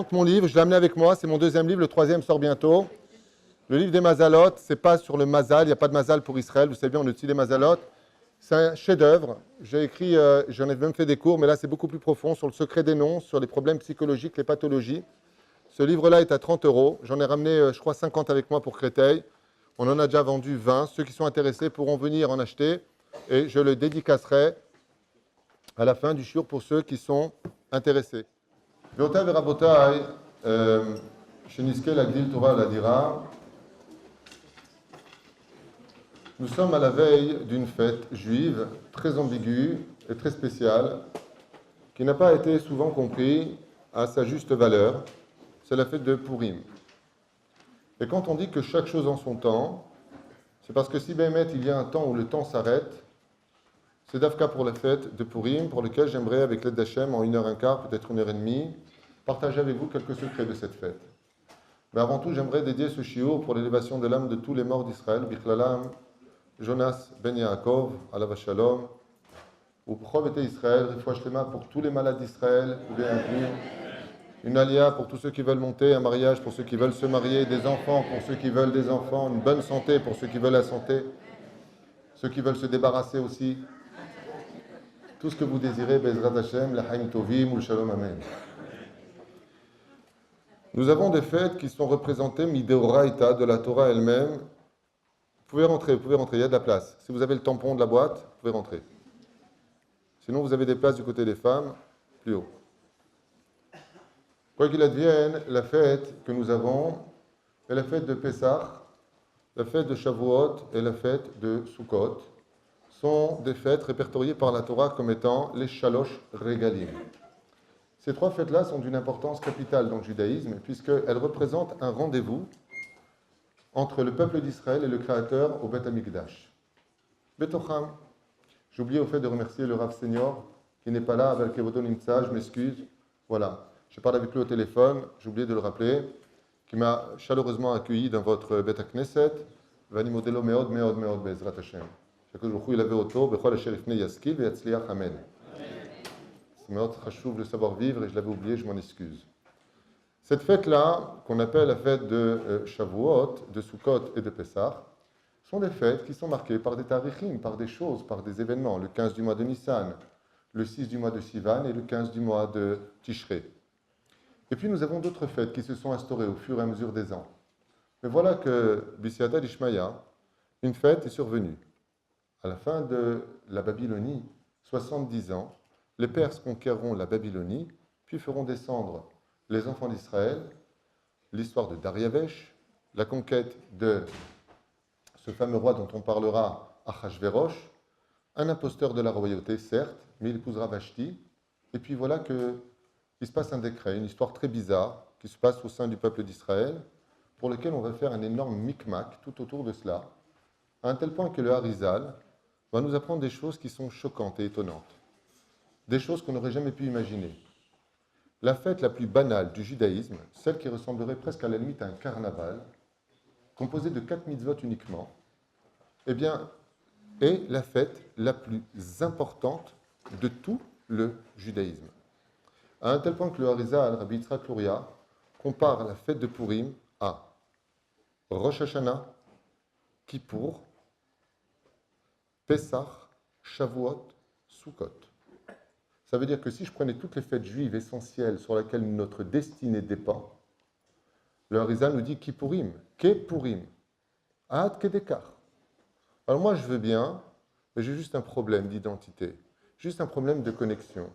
présente mon livre, je l'ai amené avec moi, c'est mon deuxième livre, le troisième sort bientôt. Le livre des Mazalot, c'est pas sur le Mazal, il n'y a pas de Mazal pour Israël, vous savez bien, on utilise les Mazalot. C'est un chef-d'œuvre, j'ai écrit, j'en ai même fait des cours, mais là c'est beaucoup plus profond, sur le secret des noms, sur les problèmes psychologiques, les pathologies. Ce livre-là est à 30 €, j'en ai ramené, je crois, 50 avec moi pour Créteil. On en a déjà vendu 20, ceux qui sont intéressés pourront venir en acheter, et je le dédicacerai à la fin du shiur pour ceux qui sont intéressés. Gavotai verabotai, Sheniske l'agdil Torah l'adira. Nous sommes à la veille d'une fête juive très ambiguë et très spéciale, qui n'a pas été souvent comprise à sa juste valeur. C'est la fête de Purim. Et quand on dit que chaque chose en son temps, c'est parce que si Béhémet, il y a un temps où le temps s'arrête, c'est d'Afka pour la fête de Purim, pour lequel j'aimerais, avec l'aide d'Hachem, en 1h15, peut-être 1h30, partager avec vous quelques secrets de cette fête. Mais avant tout, j'aimerais dédier ce shiur pour l'élévation de l'âme de tous les morts d'Israël, Bichlalam, Jonas Ben Yaakov, Alav Shalom, ou Prophète Israël, Rifouach Lema pour tous les malades d'Israël, pouvez inclure. Une alia pour tous ceux qui veulent monter, un mariage pour ceux qui veulent se marier, des enfants pour ceux qui veulent des enfants, une bonne santé pour ceux qui veulent la santé, ceux qui veulent se débarrasser aussi. Tout ce que vous désirez, Bezrat Hashem, l'Haim Tovim ou le Shalom Amen. Nous avons des fêtes qui sont représentées Mideoraita de la Torah elle-même. Vous pouvez rentrer, il y a de la place. Si vous avez le tampon de la boîte, vous pouvez rentrer. Sinon, vous avez des places du côté des femmes, plus haut. Quoi qu'il advienne, la fête que nous avons est la fête de Pessah, la fête de Shavuot et la fête de Sukkot sont des fêtes répertoriées par la Torah comme étant les Shalosh Regalim. Ces trois fêtes-là sont d'une importance capitale dans le judaïsme puisqu'elles représentent un rendez-vous entre le peuple d'Israël et le Créateur au Beth Amikdash. Betocham. J'ai oublié au fait de remercier le Rav Senior qui n'est pas là, avec Kevodo Nimtsa, je m'excuse. Voilà. Je parle avec lui au téléphone, j'ai oublié de le rappeler, qui m'a chaleureusement accueilli dans votre Beth Knesset. Vani modelo meod, meod, meod, bezrat Hashem. Chaque jour, il avait auto, bechol asher ifnei yaskil, veyatzliach, amen. C'est meod chashuv le savoir-vivre et je l'avais oublié, je m'en excuse. Cette fête-là, qu'on appelle la fête de Shavuot, de Sukkot et de Pessah, sont des fêtes qui sont marquées par des tarichim, par des choses, par des événements. Le 15 du mois de Nissan, le 6 du mois de Sivan et le 15 du mois de Tishrei. Et puis nous avons d'autres fêtes qui se sont instaurées au fur et à mesure des ans. Mais voilà que, Bisiada d'Ishmaïa, une fête est survenue. À la fin de la Babylonie, 70 ans, les Perses conquerront la Babylonie, puis feront descendre les enfants d'Israël, l'histoire de Dariavesh, la conquête de ce fameux roi dont on parlera, Achashverosh, un imposteur de la royauté, certes, mais il épousera Vashti. Et puis voilà qu'il se passe un décret, une histoire très bizarre qui se passe au sein du peuple d'Israël, pour lequel on va faire un énorme micmac tout autour de cela, à un tel point que le Harizal va nous apprendre des choses qui sont choquantes et étonnantes, des choses qu'on n'aurait jamais pu imaginer. La fête la plus banale du judaïsme, celle qui ressemblerait presque à la limite à un carnaval, composée de 4 mitzvot uniquement, eh bien, est la fête la plus importante de tout le judaïsme. À un tel point que le Harizal, Rabbi Yitzhak Luria, compare la fête de Purim à Rosh Hashanah, Kippour, Pessah, Shavuot, Sukkot. Ça veut dire que si je prenais toutes les fêtes juives essentielles sur lesquelles notre destinée dépend, le Harizal nous dit Kippourim, Kepurim, Ad Kedekar. Alors moi je veux bien, mais j'ai juste un problème d'identité, juste un problème de connexion.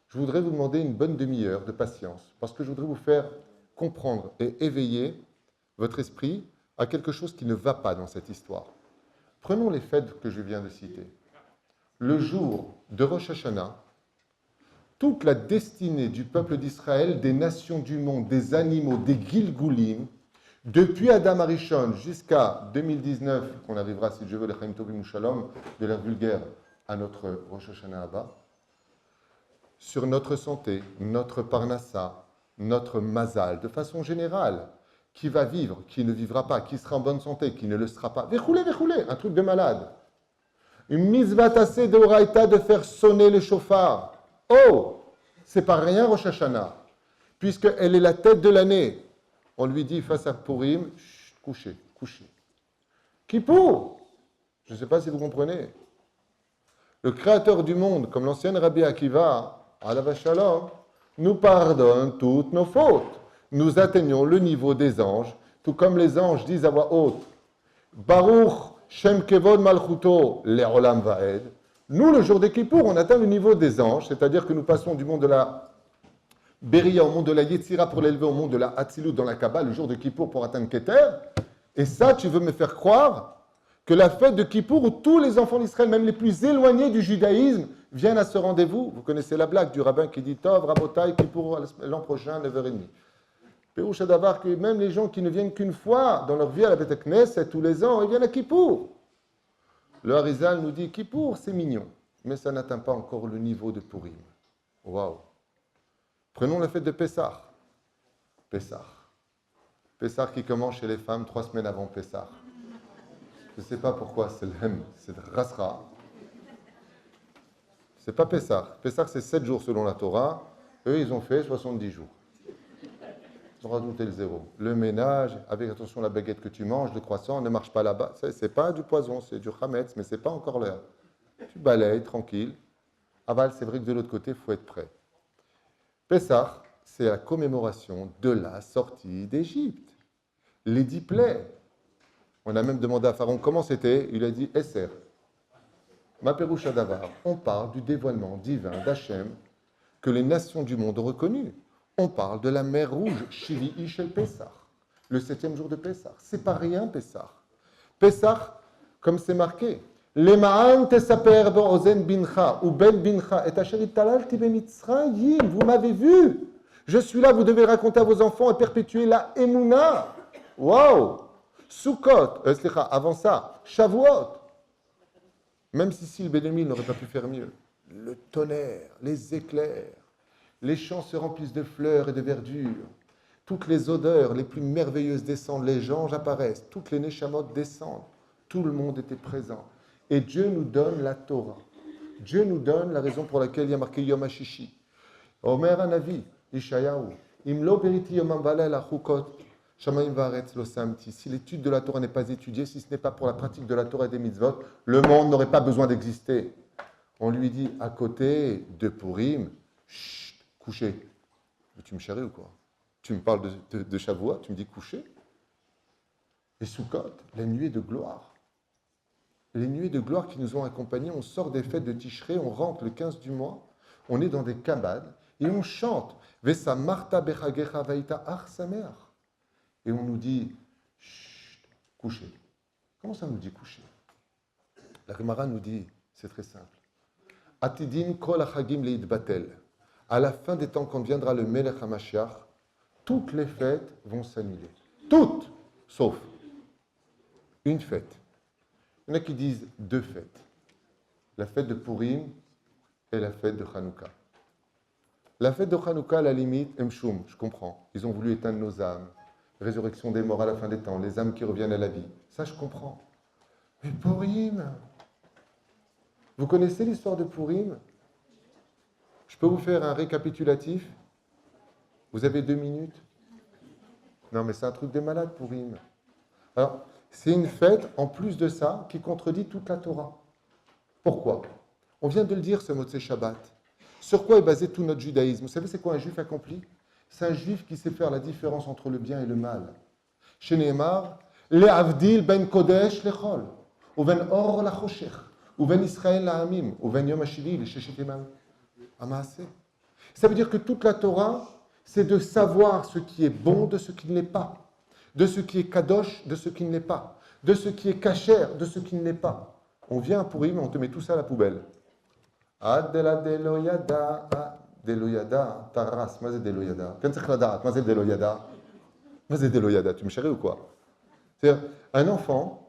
Je voudrais vous demander une bonne demi-heure de patience, parce que je voudrais vous faire comprendre et éveiller votre esprit à quelque chose qui ne va pas dans cette histoire. Prenons les fêtes que je viens de citer. Le jour de Rosh Hashanah, toute la destinée du peuple d'Israël, des nations du monde, des animaux, des Gilgulim, depuis Adam Arishon jusqu'à 2019, qu'on arrivera, si Dieu veut, le Chaim Tovim Shalom, de l'ère vulgaire, à notre Rosh Hashanah Abba, sur notre santé, notre Parnassa, notre Mazal, de façon générale, qui va vivre, qui ne vivra pas, qui sera en bonne santé, qui ne le sera pas. Vechoulé, un truc de malade. Une mitzvah tassée de Horaïta de faire sonner le chauffard. Oh, c'est pas rien Rosh Hashanah. puisqu'elle est la tête de l'année. On lui dit face à Purim, couchez, couchez. Kippour, je ne sais pas si vous comprenez. Le créateur du monde, comme l'ancienne Rabbi Akiva, Alav Shalom, nous pardonne toutes nos fautes. Nous atteignons le niveau des anges, tout comme les anges disent à voix haute, Baruch Shem Kevod Malchuto Le'olam Va'ed. Nous, le jour des Kippour, on atteint le niveau des anges, c'est-à-dire que nous passons du monde de la Beria au monde de la Yetzira pour l'élever au monde de la Hatzilut dans la Kabbale, le jour de Kippour pour atteindre Keter. Et ça, tu veux me faire croire que la fête de Kippour, où tous les enfants d'Israël, même les plus éloignés du judaïsme, viennent à ce rendez-vous. Vous connaissez la blague du rabbin qui dit Tov, Rabotai, Kippour l'an prochain, 9h30. Pérouche Adavar, que même les gens qui ne viennent qu'une fois dans leur vie à la Beth Knesset, tous les ans, ils viennent à Kippour. Le Harizal nous dit Kippour, c'est mignon, mais ça n'atteint pas encore le niveau de Purim. Waouh! Prenons la fête de Pessah. Pessah. Pessah qui commence chez les femmes 3 semaines avant Pessah. Je ne sais pas pourquoi c'est l'hem, c'est Rasra. C'est pas Pessah. Pessah, c'est 7 jours selon la Torah. Eux, ils ont fait 70 jours. Ils ont rajouté le zéro. Le ménage, avec attention la baguette que tu manges, le croissant, ne marche pas là-bas. C'est pas du poison, c'est du chametz, mais c'est pas encore l'heure. Tu balayes, tranquille. Aval, c'est vrai que de l'autre côté, il faut être prêt. Pessah, c'est la commémoration de la sortie d'Égypte. Les 10 plaies. On a même demandé à Pharaon comment c'était. Il a dit Esser. Ma Péroucha Davar. On parle du dévoilement divin d'Hachem que les nations du monde ont reconnu. On parle de la mer Rouge, Shivi Ishel Pessah, le 7e jour de Pessah. C'est pas rien, Pessah. Pessah, comme c'est marqué, Lema'an tesaper be'ozen bincha ou ben bincha et asher ittalalti bemitzrayim. Vous m'avez vu. Je suis là, vous devez raconter à vos enfants et perpétuer la Emouna. Waouh! Sukkot, avant ça, Shavuot. Même si le Bénémil n'aurait pas pu faire mieux. Le tonnerre, les éclairs, les champs se remplissent de fleurs et de verdure. Toutes les odeurs les plus merveilleuses descendent, les anges apparaissent, toutes les neshamot descendent. Tout le monde était présent. Et Dieu nous donne la Torah. Dieu nous donne la raison pour laquelle il y a marqué Yom HaShishi. Omer Hanavi, Ishayahu, Imlo Beriti Yom Valel Achukot, Shamayim Varetz Lo Samti. Si l'étude de la Torah n'est pas étudiée, si ce n'est pas pour la pratique de la Torah et des mitzvot, le monde n'aurait pas besoin d'exister. On lui dit, à côté de Purim, chut, coucher. Mais tu me charries ou quoi? Tu me parles de Shavuot, tu me dis coucher? Et Sukkot, la nuée de gloire. Les nuées de gloire qui nous ont accompagnés, on sort des fêtes de Tishré, on rentre le 15 du mois, on est dans des cabanes et on chante Vesa Marta Bechagecha Vaïta Ar Sameach. Et on nous dit chut, coucher. Comment ça nous dit coucher? La Gemara nous dit, c'est très simple. Atidin kol achagim leitbatel. À la fin des temps, quand viendra le Melech HaMashiach, toutes les fêtes vont s'annuler. Toutes, sauf une fête. Il y en a qui disent 2 fêtes. La fête de Purim et la fête de Hanouka. La fête de Hanouka, à la limite, Mshum, je comprends. Ils ont voulu éteindre nos âmes. Résurrection des morts à la fin des temps, les âmes qui reviennent à la vie. Ça, je comprends. Mais Purim, vous connaissez l'histoire de Purim? Je peux vous faire un récapitulatif? Vous avez 2 minutes? Non, mais c'est un truc de malade, Purim. Alors, c'est une fête, en plus de ça, qui contredit toute la Torah. Pourquoi? On vient de le dire, ce Motzei Shabbat. Sur quoi est basé tout notre judaïsme? Vous savez, c'est quoi un juif accompli? C'est un juif qui sait faire la différence entre le bien et le mal. Chez Nehemar, Le'avdil ben Kodesh lechol, ou ben Or la Choshech, ou ben Israël la Hamim, ou ben Yom HaShivi, le Shechet Emam. Amaaseh. Ça veut dire que toute la Torah, c'est de savoir ce qui est bon de ce qui ne l'est pas, de ce qui est kadosh de ce qui ne l'est pas, de ce qui est kasher de ce qui ne l'est pas. On vient à Purim, on te met tout ça à la poubelle. Adela deloyada, deloyada, taras, mazé deloyada. Quand c'est la mazé deloyada. Mazé deloyada, tu me chéris ou quoi? C'est-à-dire, un enfant,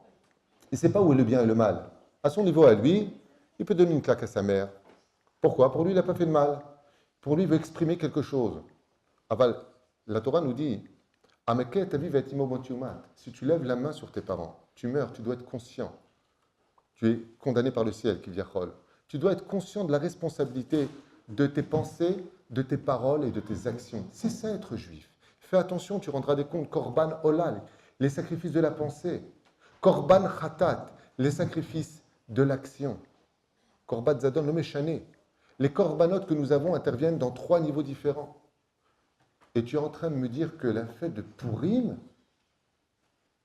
il ne sait pas où est le bien et le mal. À son niveau, à lui, il peut donner une claque à sa mère. Pourquoi? Pour lui, il n'a pas fait de mal. Pour lui, il veut exprimer quelque chose. Aval, la Torah nous dit, si tu lèves la main sur tes parents, tu meurs, tu dois être conscient. Tu es condamné par le ciel, qui vient Chol. Tu dois être conscient de la responsabilité de tes pensées de tes paroles et de tes actions. C'est ça être juif. Fais attention, tu rendras des comptes. Korban olal, les sacrifices de la pensée. Korban khatat, les sacrifices de l'action. Korban zadon le méchané. Les korbanot que nous avons interviennent dans 3 niveaux différents. Et tu es en train de me dire que la fête de Purim,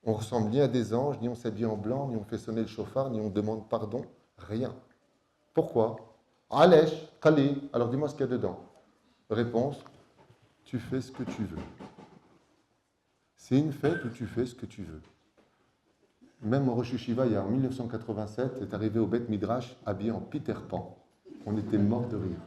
on ressemble ni à des anges, ni on s'habille en blanc, ni on fait sonner le chauffard, ni on demande pardon, rien. Pourquoi? Alèche, Kali, alors dis-moi ce qu'il y a dedans. Réponse, tu fais ce que tu veux. C'est une fête où tu fais ce que tu veux. Même au Rosh Hashiva, en 1987, est arrivé au Beth Midrash habillé en Peter Pan. On était morts de rire.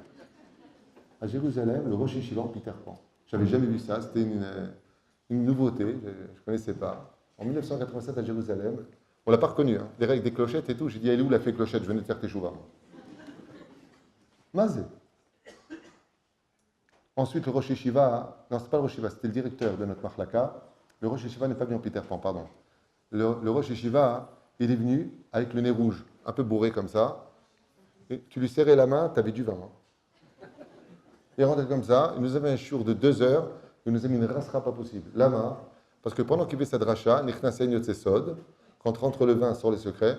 À Jérusalem, le Rosh Hashiva en Peter Pan. J'avais jamais vu ça, c'était une nouveauté, je ne connaissais pas. En 1987 à Jérusalem, on ne l'a pas reconnu, hein, des règles, des clochettes et tout. J'ai dit, elle est où la fée clochette? Je venais de faire tes chouvas. Mazé. Ensuite, le Rosh Hashiva, non, c'est pas le Rosh Hashiva, c'était le directeur de notre Mahlaka. Le Rosh Hashiva n'est pas bien Peter Pan, pardon. Le Rosh Hashiva, il est venu avec le nez rouge, un peu bourré comme ça. Et tu lui serrais la main, tu avais du vin. Hein. Il rentrait comme ça, il nous avait un shiur de 2 heures, il nous a mis une rasera pas possible. La main, parce que pendant qu'il fait sa dracha, quand rentre le vin sur les secrets,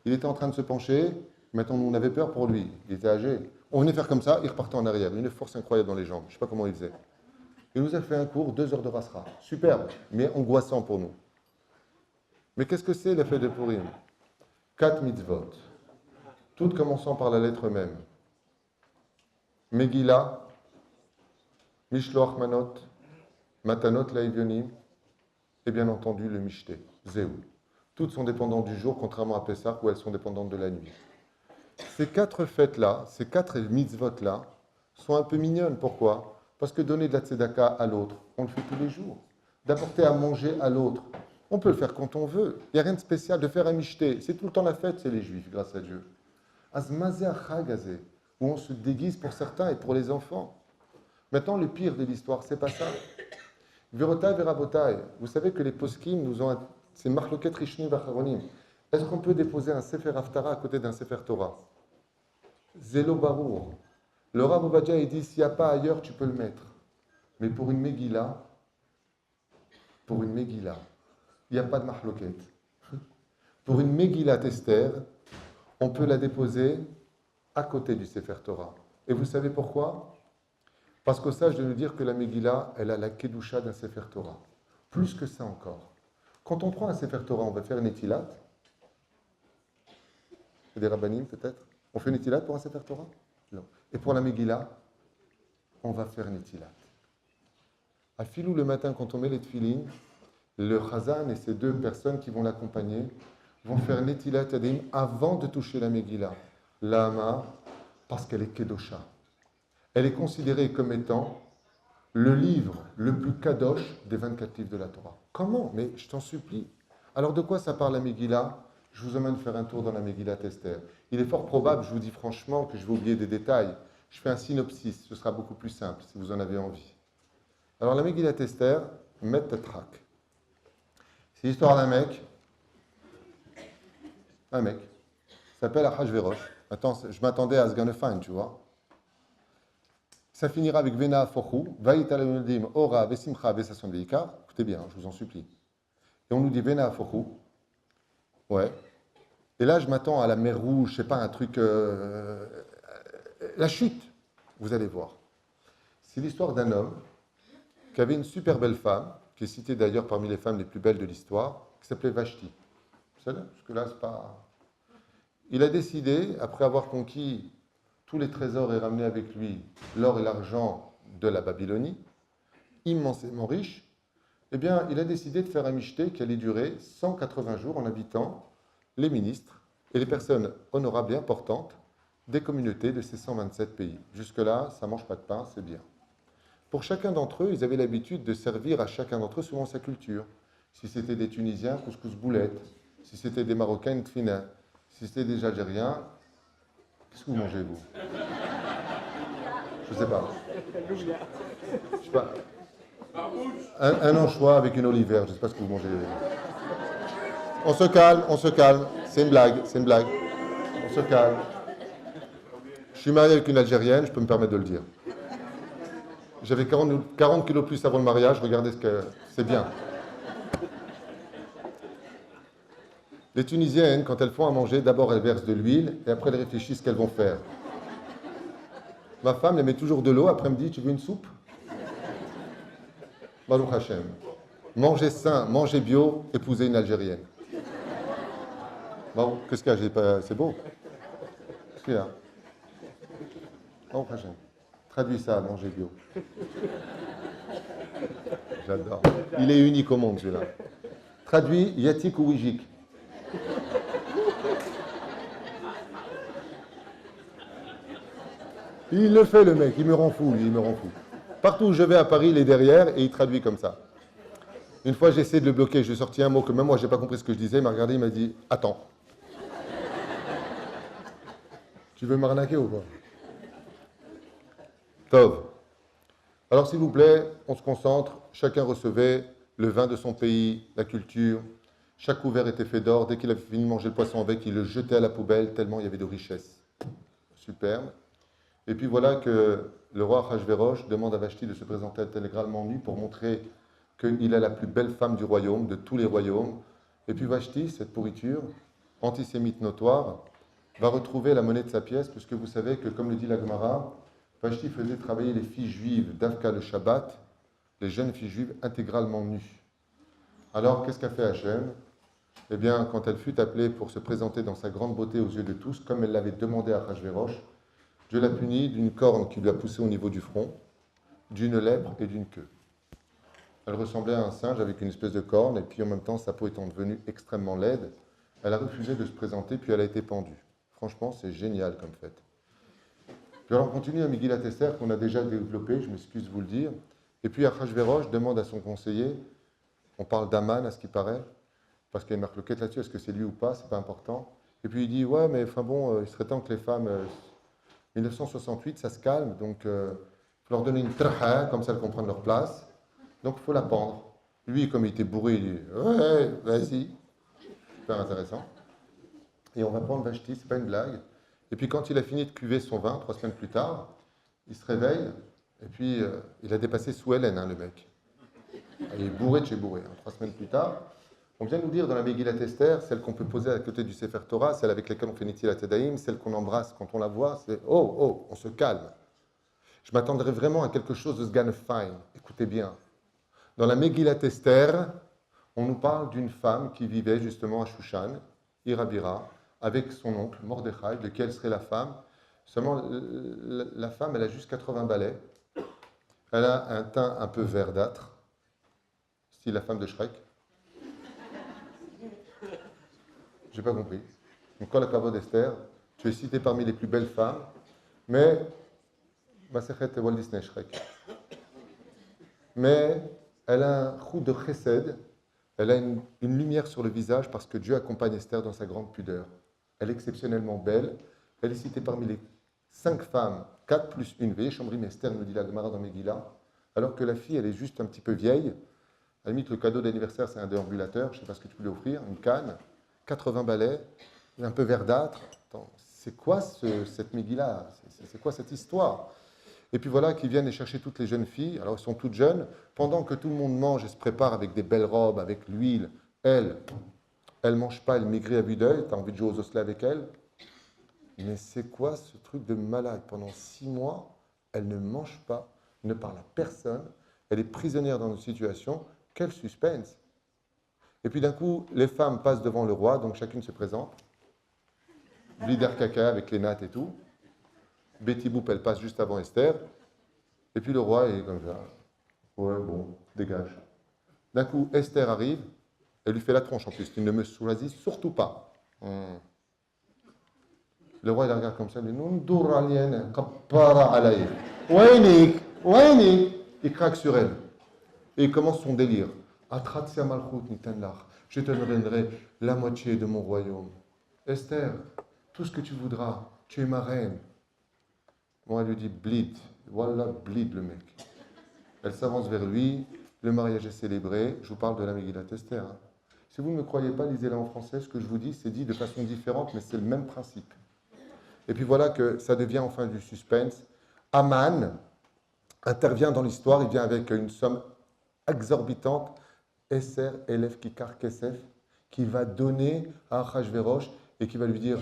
il était en train de se pencher, maintenant on avait peur pour lui, il était âgé. On venait faire comme ça, il repartait en arrière, une force incroyable dans les jambes, je ne sais pas comment il faisait. Il nous a fait un cours, 2 heures de rasera, superbe, mais angoissant pour nous. Mais qu'est-ce que c'est la fête de Purim? 4 mitzvot, toutes commençant par la lettre même. Megillah, Mishloach Manot, Matanot Laevionim, et bien entendu le Mishté, Zéou. Toutes sont dépendantes du jour, contrairement à Pessah, où elles sont dépendantes de la nuit. Ces 4 fêtes-là, ces 4 mitzvot-là, sont un peu mignonnes. Pourquoi? Parce que donner de la tzedaka à l'autre, on le fait tous les jours. D'apporter à manger à l'autre, on peut le faire quand on veut. Il n'y a rien de spécial. De faire un Mishté, c'est tout le temps la fête, c'est les Juifs, grâce à Dieu. Azmazé achagazé, où on se déguise pour certains et pour les enfants. Maintenant, le pire de l'histoire, c'est pas ça. Verotai verabotai, vous savez que les poskim nous ont... C'est marloket rishni vacharonim. Est-ce qu'on peut déposer un Sefer Haftara à côté d'un Sefer Torah? Zélo barour. Le Rav Ovadia, il dit, s'il n'y a pas ailleurs, tu peux le mettre. Mais pour une Megillah, il n'y a pas de marloket. Pour une Megillah Esther, on peut la déposer à côté du Sefer Torah. Et vous savez pourquoi? Parce qu'au sage de nous dire que la Megillah, elle a la Kedusha d'un Sefer Torah. Plus que ça encore. Quand on prend un Sefer Torah, on va faire une étilat. Des rabbanim peut-être. On fait une étilat pour un Sefer Torah? Non. Et pour la Megillah, on va faire une étilat. À Filou le matin, quand on met les tefilines, le Chazan et ces 2 personnes qui vont l'accompagner vont faire une étilat yadim avant de toucher la Megillah. Lama, parce qu'elle est Kedosha. Elle est considérée comme étant le livre le plus kadosh des 24 livres de la Torah. Comment? Mais je t'en supplie. Alors de quoi ça parle la Megillah? Je vous emmène faire un tour dans la Megillah Esther. Il est fort probable, je vous dis franchement, que je vais oublier des détails. Je fais un synopsis, ce sera beaucoup plus simple si vous en avez envie. Alors la Megillah Esther, Met Tetrak. C'est l'histoire d'un mec. Un mec. Il s'appelle Achashverosh. Attends, je m'attendais à Sganefine, tu vois. Ça finira avec Vena Fochou, Vaïtaladim, Ora, Vesimcha, Vesason Veikar. Écoutez bien, je vous en supplie. Et on nous dit Vena Fochou. Ouais. Et là, je m'attends à la mer Rouge, je sais pas, un truc. La chute, vous allez voir. C'est l'histoire d'un homme qui avait une super belle femme, qui est citée d'ailleurs parmi les femmes les plus belles de l'histoire, qui s'appelait Vashti. Vous savez, parce que là, c'est pas. Il a décidé, après avoir conquis tous les trésors et ramené avec lui l'or et l'argent de la Babylonie, immensément riche, eh bien, il a décidé de faire un michté qui allait durer 180 jours en invitant les ministres et les personnes honorables et importantes des communautés de ces 127 pays. Jusque-là, ça ne mange pas de pain, c'est bien. Pour chacun d'entre eux, ils avaient l'habitude de servir à chacun d'entre eux selon sa culture. Si c'était des Tunisiens, couscous boulette. Si c'était des Marocains, tfina. Si c'était des Algériens, qu'est-ce que vous mangez, vous? Je ne sais pas. Je sais pas. Un anchois avec une olive verte, je ne sais pas ce que vous mangez. On se calme. C'est une blague. On se calme. Je suis marié avec une Algérienne, je peux me permettre de le dire. J'avais 40 kilos de plus avant le mariage, regardez ce que c'est bien. Les Tunisiennes, quand elles font à manger, d'abord elles versent de l'huile et après elles réfléchissent ce qu'elles vont faire. Ma femme, elle met toujours de l'eau, après elle me dit, tu veux une soupe? Baruch Hashem. Manger sain, manger bio, épouser une Algérienne. Bon, qu'est-ce qu'il y a? C'est beau. Qu'est-ce qu'il y a? Baruch Hashem. Traduis ça, manger bio. J'adore. Il est unique au monde, celui-là. Traduis yatik ou wijik. Il le fait, le mec. Il me rend fou, lui, il me rend fou. Partout où je vais à Paris, il est derrière et il traduit comme ça. Une fois, j'ai essayé de le bloquer. J'ai sorti un mot que même moi, je n'ai pas compris ce que je disais. Il m'a regardé, il m'a dit « Attends. Tu veux m'arnaquer ou quoi ?» Tov. Alors, s'il vous plaît, on se concentre. Chacun recevait le vin de son pays, la culture. Chaque couvert était fait d'or. Dès qu'il avait fini de manger le poisson avec, il le jetait à la poubelle, tellement il y avait de richesses. Superbe. Et puis voilà que le roi Achashverosh demande à Vashti de se présenter intégralement nue pour montrer qu'il a la plus belle femme du royaume, de tous les royaumes. Et puis Vashti, cette pourriture, antisémite notoire, va retrouver la monnaie de sa pièce, puisque vous savez que, comme le dit la Gemara, Vashti faisait travailler les filles juives d'Avka le Shabbat, les jeunes filles juives intégralement nues. Alors, qu'est-ce qu'a fait Hachem? Eh bien, quand elle fut appelée pour se présenter dans sa grande beauté aux yeux de tous, comme elle l'avait demandé à Achashverosh, Dieu l'a punie d'une corne qui lui a poussé au niveau du front, d'une lèpre et d'une queue. Elle ressemblait à un singe avec une espèce de corne, et puis en même temps, sa peau étant devenue extrêmement laide, elle a refusé de se présenter, puis elle a été pendue. Franchement, c'est génial comme fait. Puis alors on continue à Megillat Esther, qu'on a déjà développé, je m'excuse de vous le dire. Et puis Achashverosh demande à son conseiller, on parle d'Aman à ce qui paraît, parce qu'il y a une marque loquette là-dessus, est-ce que c'est lui ou pas, c'est pas important. Et puis il dit, ouais, mais enfin bon, il serait temps que les femmes... 1968, ça se calme, donc il faut leur donner une traha, comme ça elles comprennent leur place. Donc il faut la pendre. Lui, comme il était bourré, il dit ouais, vas-y. Super intéressant. Et on va prendre Vashti, c'est pas une blague. Et puis quand il a fini de cuver son vin, 3 semaines plus tard, il se réveille, et puis il a dépassé sous Hélène, hein, le mec. Il est bourré de chez bourré. 3 semaines plus tard, on vient nous dire dans la Megillat Esther, celle qu'on peut poser à côté du Sefer Torah, celle avec laquelle on fait Netilat Yadayim, celle qu'on embrasse quand on la voit, c'est oh, oh, on se calme. Je m'attendrais vraiment à quelque chose de Sgan Fine. Écoutez bien. Dans la Megillat Esther, on nous parle d'une femme qui vivait justement à Shushan, Irabira, avec son oncle Mordechai, de quelle serait la femme. Seulement, la femme, elle a juste 80 balais. Elle a un teint un peu verdâtre, style la femme de Shrek. J'ai pas compris. Donc, quand la Kavod d'Esther, tu es cité parmi les plus belles femmes, mais Masechet Walt Disney Shrek. Mais elle a un chou de chesed, elle a une lumière sur le visage parce que Dieu accompagne Esther dans sa grande pudeur. Elle est exceptionnellement belle. Elle est citée parmi les 5 femmes, 4 plus 1. Veillez, Chambrim Esther, nous dit la Gemara dans Megillah. Alors que la fille, elle est juste un petit peu vieille. À la limite, le cadeau d'anniversaire, c'est un déambulateur. Je ne sais pas ce que tu peux lui offrir, une canne. 80 balais, un peu verdâtre. Attends, c'est quoi cette Megillah? C'est quoi cette histoire? Et puis voilà, qu'ils viennent chercher toutes les jeunes filles. Alors, elles sont toutes jeunes. Pendant que tout le monde mange et se prépare avec des belles robes, avec l'huile, elle ne mange pas, elle maigrit à vue d'œil. Tu as envie de jouer aux osselets avec elle? Mais c'est quoi ce truc de malade? Pendant 6 mois, elle ne mange pas, ne parle à personne. Elle est prisonnière dans une situation. Quel suspense! Et puis d'un coup, les femmes passent devant le roi, donc chacune se présente. Blider caca avec les nattes et tout. Betty Boop, elle passe juste avant Esther. Et puis le roi est comme ça. Ouais, bon, dégage. D'un coup, Esther arrive. Elle lui fait la tronche en plus. Tu ne me choisis surtout pas. Le roi, il la regarde comme ça. Il dit Nundur alien, kapara alayh. Wainik, wainik. Il craque sur elle. Et il commence son délire. Je te donnerai la moitié de mon royaume. Esther, tout ce que tu voudras, tu es ma reine. Bon, elle lui dit, bleed. Voilà, bleed le mec. Elle s'avance vers lui, le mariage est célébré. Je vous parle de la Megillat Esther. Hein. Si vous ne me croyez pas, lisez-la en français. Ce que je vous dis, c'est dit de façon différente, mais c'est le même principe. Et puis voilà que ça devient enfin du suspense. Aman intervient dans l'histoire, il vient avec une somme exorbitante, Esser, Elef, Kikar, Kesef, qui va donner à Achashverosh et qui va lui dire,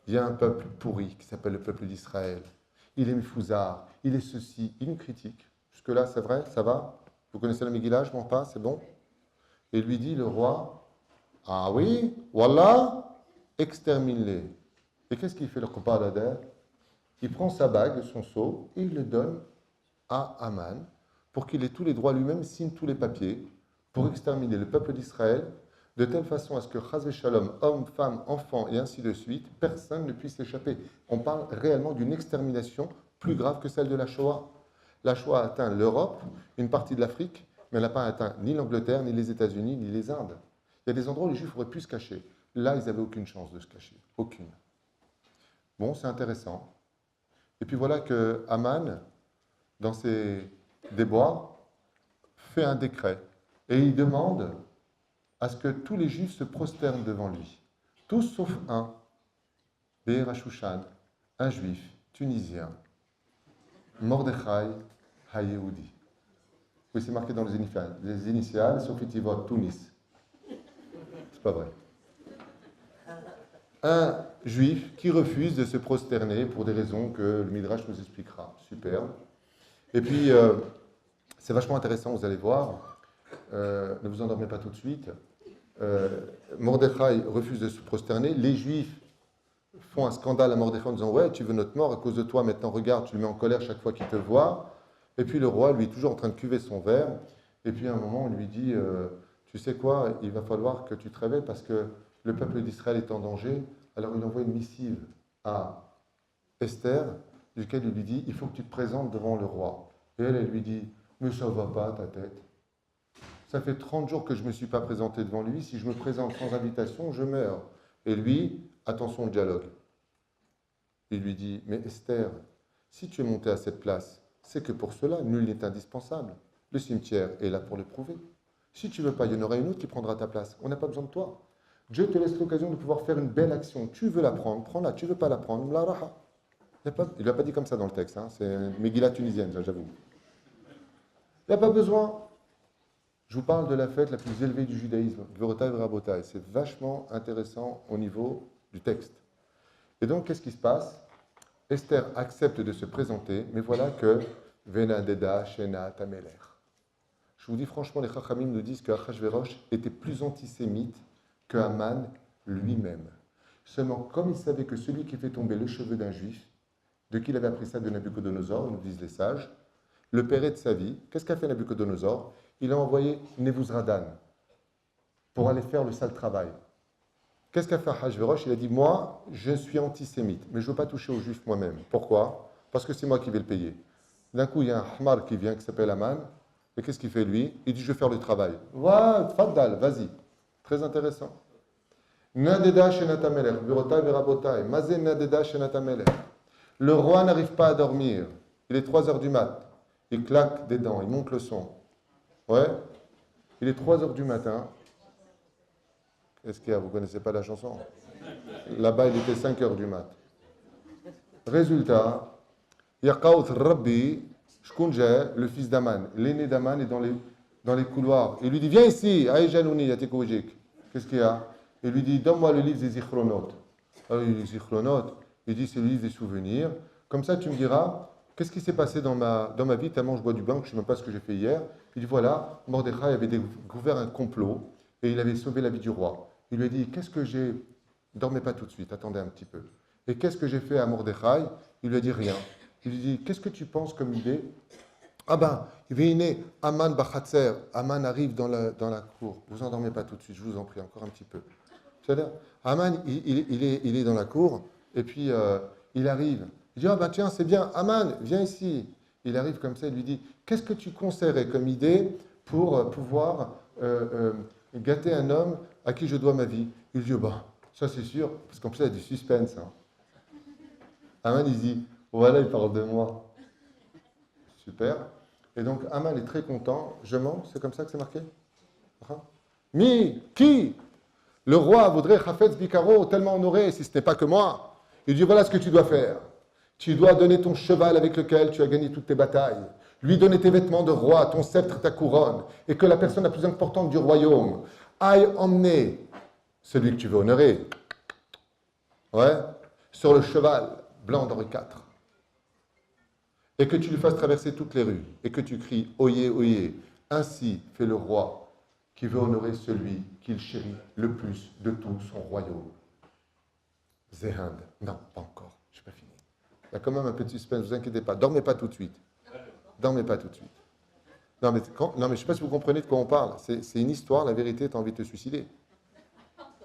il y a un peuple pourri qui s'appelle le peuple d'Israël. Il est Mifouzar, il est ceci, il nous critique. Jusque-là, c'est vrai, ça va? Vous connaissez la Megillah, je m'en passe, c'est bon? Et lui dit le roi, ah oui, voilà, extermine-les. Et qu'est-ce qu'il fait le compas d'Ader? Il prend sa bague, son sceau, et il le donne à Aman pour qu'il ait tous les droits lui-même, signe tous les papiers pour exterminer le peuple d'Israël de telle façon à ce que Chaz Shalom, hommes, femmes, enfants et ainsi de suite, personne ne puisse échapper. On parle réellement d'une extermination plus grave que celle de la Shoah. La Shoah a atteint l'Europe, une partie de l'Afrique, mais elle n'a pas atteint ni l'Angleterre, ni les États-Unis, ni les Indes. Il y a des endroits où les Juifs auraient pu se cacher. Là, ils n'avaient aucune chance de se cacher. Aucune. Bon, c'est intéressant. Et puis voilà que Haman, dans ses déboires, fait un décret. Et il demande à ce que tous les Juifs se prosternent devant lui. Tous sauf un, Be'er HaShushan, un Juif tunisien, Mordechai HaYehudi. Oui, c'est marqué dans les initiales, Sofitivot Tunis. C'est pas vrai. Un Juif qui refuse de se prosterner pour des raisons que le Midrash nous expliquera. Superbe. Et puis, c'est vachement intéressant, vous allez voir. Ne vous endormez pas tout de suite. Mordechai refuse de se prosterner. Les Juifs font un scandale à Mordechai en disant « Ouais, tu veux notre mort à cause de toi, maintenant regarde, tu le mets en colère chaque fois qu'il te voit. » Et puis le roi, lui, est toujours en train de cuver son verre. Et puis à un moment, on lui dit « Tu sais quoi, il va falloir que tu te réveilles parce que le peuple d'Israël est en danger. » Alors il envoie une missive à Esther, duquel il lui dit « Il faut que tu te présentes devant le roi. » Et elle lui dit « Mais ça va pas, ta tête. Ça fait 30 jours que je ne me suis pas présenté devant lui. Si je me présente sans invitation, je meurs. » Et lui, attention au dialogue. Il lui dit, mais Esther, si tu es monté à cette place, c'est que pour cela, nul n'est indispensable. Le cimetière est là pour le prouver. Si tu ne veux pas, il y en aura une autre qui prendra ta place. On n'a pas besoin de toi. Dieu te laisse l'occasion de pouvoir faire une belle action. Tu veux la prendre, prends-la. Tu ne veux pas la prendre, la raha. Il ne l'a pas dit comme ça dans le texte. Hein. C'est une Megillah tunisienne, j'avoue. Il n'y a pas besoin. Je vous parle de la fête la plus élevée du judaïsme, Gvorotai Verabotai. C'est vachement intéressant au niveau du texte. Et donc, qu'est-ce qui se passe? Esther accepte de se présenter, mais voilà que Vena Deda Shena Tameler. Je vous dis franchement, les Chachamim nous disent que Achashverosh était plus antisémite que Haman lui-même. Seulement, comme il savait que celui qui fait tomber le cheveu d'un juif, de qui il avait appris ça de Nabucodonosor, nous disent les sages, le paierait de sa vie. Qu'est-ce qu'a fait Nabucodonosor? Il a envoyé Nebuzradan pour aller faire le sale travail. Qu'est-ce qu'a fait Achashverosh? Il a dit, moi, je suis antisémite, mais je ne veux pas toucher aux juifs moi-même. Pourquoi? Parce que c'est moi qui vais le payer. D'un coup, il y a un Hamar qui vient, qui s'appelle Haman, et qu'est-ce qu'il fait lui? Il dit, je vais faire le travail. Ouais, tfaddal, vas-y. Très intéressant. Nadeda shenatamelech, birotai verabotai, mazé nadeda shenatamelech. Le roi n'arrive pas à dormir. Il est 3 heures du mat. Il claque des dents, il monte le son. Ouais, il est 3 heures du matin. Qu'est-ce qu'il y a? Vous ne connaissez pas la chanson? Là-bas, il était 5 heures du mat. Résultat, Yaqaut Rabbi, Shkunja, le fils d'Aman, l'aîné d'Aman est dans les couloirs. Il lui dit, viens ici, Aïjanouni, Yatikojik. Qu'est-ce qu'il y a? Il lui dit, donne-moi le livre des Zichronotes. Alors, il dit, les Zichronotes, il dit, c'est le livre des souvenirs. Comme ça, tu me diras, qu'est-ce qui s'est passé dans ma vie, tellement je bois du bain, que je ne sais même pas ce que j'ai fait hier. Il dit, voilà, Mordechai avait découvert un complot et il avait sauvé la vie du roi. Il lui a dit, qu'est-ce que j'ai... Dormez pas tout de suite, attendez un petit peu. Et qu'est-ce que j'ai fait à Mordechai? Il lui a dit rien. Il lui dit, qu'est-ce que tu penses comme idée? Ah ben, il vient né, Aman Bachatzer, Aman arrive dans la cour. Vous endormez pas tout de suite, je vous en prie, encore un petit peu. C'est-à-dire, Aman, il est dans la cour, et puis il arrive. Il dit, ah ben tiens, c'est bien, Aman, viens ici. Il arrive comme ça, il lui dit, qu'est-ce que tu conseillerais comme idée pour pouvoir gâter un homme à qui je dois ma vie? Il dit, bah, ça c'est sûr, parce qu'en plus il y a du suspense. Hein. Aman, il dit, voilà, il parle de moi. Super. Et donc, Haman est très content. Je mens, c'est comme ça que c'est marqué? Qui? Le roi voudrait Chafetz Bikaro, tellement honoré, si ce n'est pas que moi. Il dit, voilà ce que tu dois faire. Tu dois donner ton cheval avec lequel tu as gagné toutes tes batailles. lui donner tes vêtements de roi, ton sceptre, ta couronne, et que la personne la plus importante du royaume aille emmener celui que tu veux honorer, ouais, sur le cheval blanc d'Henri IV, et que tu lui fasses traverser toutes les rues, et que tu cries « Oyez, oyez !» Ainsi fait le roi qui veut honorer celui qu'il chérit le plus de tout son royaume. Zehand. Non, pas encore, je n'ai pas fini. Il y a quand même un peu de suspense, ne vous inquiétez pas. Dormez pas tout de suite. Dormez pas tout de suite. Non, mais je ne sais pas si vous comprenez de quoi on parle. C'est une histoire, la vérité, tu as envie de te suicider.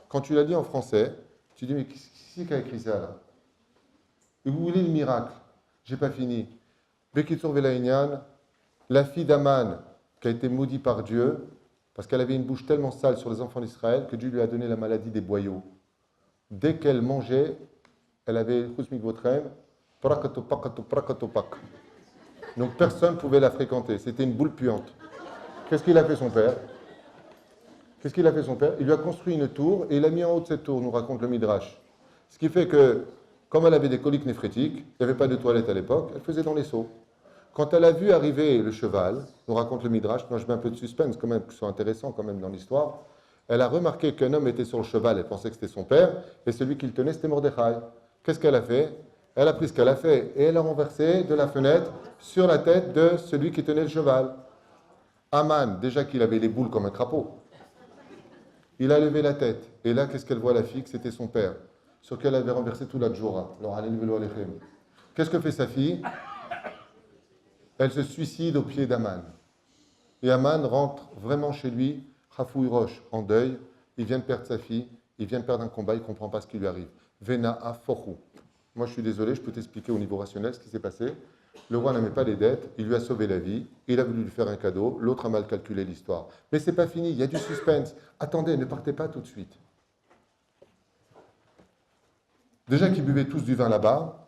Quand tu l'as dit en français, tu dis, mais qui a écrit ça là? Et vous voulez le miracle? J'ai pas fini. Bekitsur Velaïnian, la fille d'Aman, qui a été maudite par Dieu, parce qu'elle avait une bouche tellement sale sur les enfants d'Israël que Dieu lui a donné la maladie des boyaux. Dès qu'elle mangeait, elle avait Khusmik Votrem, Prakatopak. Donc personne ne pouvait la fréquenter. C'était une boule puante. Qu'est-ce qu'il a fait son père? Il lui a construit une tour et il l'a mis en haut de cette tour, nous raconte le Midrash. Ce qui fait que, comme elle avait des coliques néphrétiques, il n'y avait pas de toilette à l'époque, elle faisait dans les seaux. Quand elle a vu arriver le cheval, nous raconte le Midrash, moi je mets un peu de suspense quand même, qui sont intéressants quand même dans l'histoire, elle a remarqué qu'un homme était sur le cheval, elle pensait que c'était son père, et celui qui le tenait, c'était Mordechai. Qu'est-ce qu'elle a fait? Elle a pris ce qu'elle a fait, et elle a renversé de la fenêtre sur la tête de celui qui tenait le cheval. Aman, déjà qu'il avait les boules comme un crapaud, il a levé la tête, et là, qu'est-ce qu'elle voit la fille? Que c'était son père, sur lequel elle avait renversé tout la djoura. Qu'est-ce que fait sa fille? Elle se suicide au pied d'Aman. Et Aman rentre vraiment chez lui, Khafouï Roche, en deuil. Il vient de perdre sa fille, il vient de perdre un combat, il ne comprend pas ce qui lui arrive. Vena Afohu. Moi, je suis désolé, je peux t'expliquer au niveau rationnel ce qui s'est passé. Le roi n'aimait pas les dettes, il lui a sauvé la vie, il a voulu lui faire un cadeau, l'autre a mal calculé l'histoire. Mais c'est pas fini, il y a du suspense. Attendez, ne partez pas tout de suite. Déjà qu'ils buvaient tous du vin là-bas,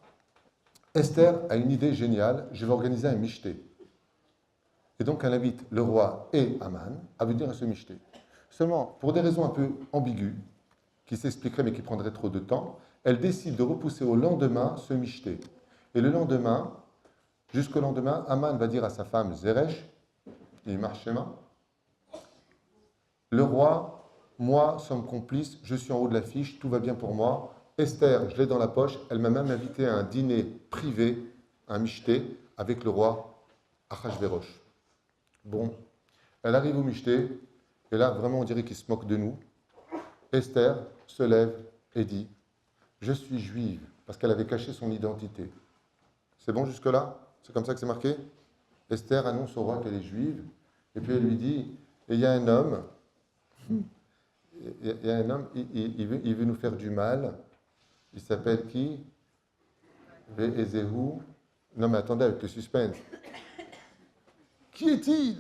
Esther a une idée géniale, je vais organiser un michté. Et donc elle invite le roi et Aman à venir à ce michté. Seulement, pour des raisons un peu ambiguës, qui s'expliqueraient mais qui prendraient trop de temps, elle décide de repousser au lendemain ce michté. Et le lendemain, jusqu'au lendemain, Aman va dire à sa femme Zeresh, il marche schéma, le roi, moi, sommes complices, je suis en haut de l'affiche, tout va bien pour moi. Esther, je l'ai dans la poche, elle m'a même invité à un dîner privé, un michté, avec le roi Achashverosh. Bon, elle arrive au michté, et là, vraiment, on dirait qu'il se moque de nous. Esther se lève et dit, je suis juive, parce qu'elle avait caché son identité. C'est bon jusque-là? C'est comme ça que c'est marqué? Esther annonce au roi qu'elle est juive, et puis elle lui dit, et il y a un homme, il veut nous faire du mal. Il s'appelle qui? Ve'ezehu. Non mais attendez, avec le suspense. Qui est-il?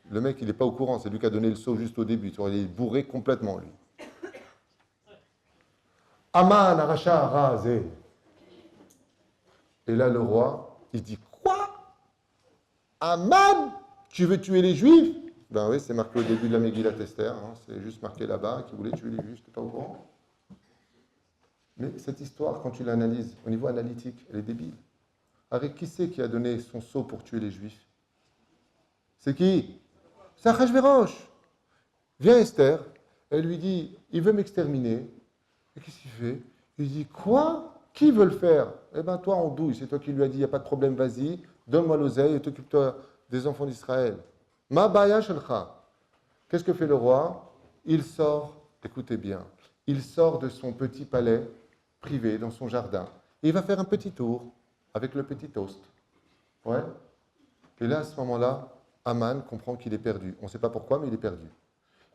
Le mec, il n'est pas au courant, c'est lui qui a donné le sceau juste au début. Il est bourré complètement, lui. Aman aracha razé. Et là, le roi, il dit, quoi? Aman, tu veux tuer les Juifs? Ben oui, c'est marqué au début de la Megillat Esther, hein, c'est juste marqué là-bas, qui voulait tuer les Juifs, tu n'es pas au courant? Mais cette histoire, quand tu l'analyses au niveau analytique, elle est débile. Avec qui c'est qui a donné son sceau pour tuer les Juifs? C'est qui? C'est Achashverosh. Vient Esther, elle lui dit, il veut m'exterminer. Et qu'est-ce qu'il fait? Il dit, quoi? Qui veut le faire? Eh bien, toi, en douille, c'est toi qui lui as dit, il n'y a pas de problème, vas-y, donne-moi l'oseille et t'occupe-toi des enfants d'Israël. Ma baya shelcha. Qu'est-ce que fait le roi? Il sort, écoutez bien, il sort de son petit palais privé, dans son jardin, et il va faire un petit tour avec le petit toast. Ouais. Et là, à ce moment-là, Aman comprend qu'il est perdu. On ne sait pas pourquoi, mais il est perdu.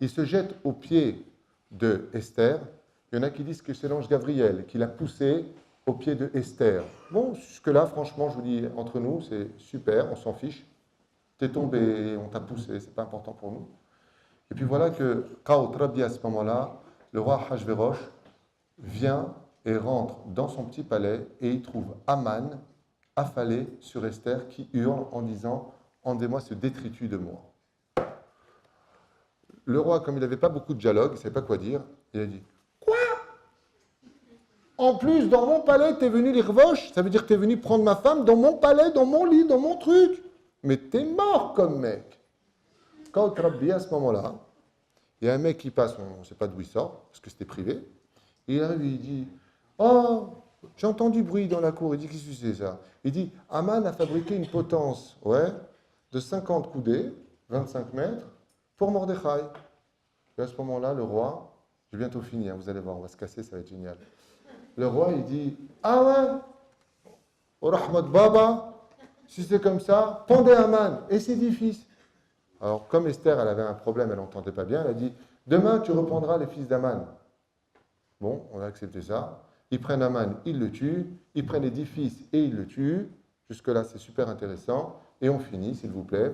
Il se jette aux pieds de Esther. Il y en a qui disent que c'est l'ange Gabriel qui l'a poussé aux pieds de Esther. Bon, jusque-là, franchement, je vous dis, entre nous, c'est super, on s'en fiche. T'es tombé, on t'a poussé, c'est pas important pour nous. Et puis voilà que, Kao Trabi, à ce moment-là, le roi Hachvérosh vient et rentre dans son petit palais et il trouve Aman affalé sur Esther qui hurle en disant « Rendez-moi ce détritus de moi ». Le roi, comme il n'avait pas beaucoup de dialogue, il ne savait pas quoi dire, il a dit « Quoi ?» En plus, dans mon palais, t'es venu l'irvoche, ça veut dire que t'es venu prendre ma femme dans mon palais, dans mon lit, dans mon truc. Mais t'es mort comme mec. Quand Rabbi, à ce moment-là, il y a un mec qui passe, on ne sait pas d'où il sort, parce que c'était privé, et il arrive et il dit, oh, j'ai entendu bruit dans la cour. Il dit, qu'est-ce que c'est ça? Il dit, Aman a fabriqué une potence, ouais, de 50 coudées, 25 mètres, pour Mordechai. Et à ce moment-là, le roi, j'ai bientôt fini, hein, vous allez voir, on va se casser, ça va être génial. Le roi, il dit, ah ouais, au Rahmat Baba, si c'est comme ça, pendez Aman et ses 10 fils. Alors, comme Esther, elle avait un problème, elle n'entendait pas bien, elle a dit, demain, tu reprendras les fils d'Aman. Bon, on a accepté ça. Ils prennent Aman, ils le tuent. Ils prennent les 10 fils et ils le tuent. Jusque-là, c'est super intéressant. Et on finit, s'il vous plaît.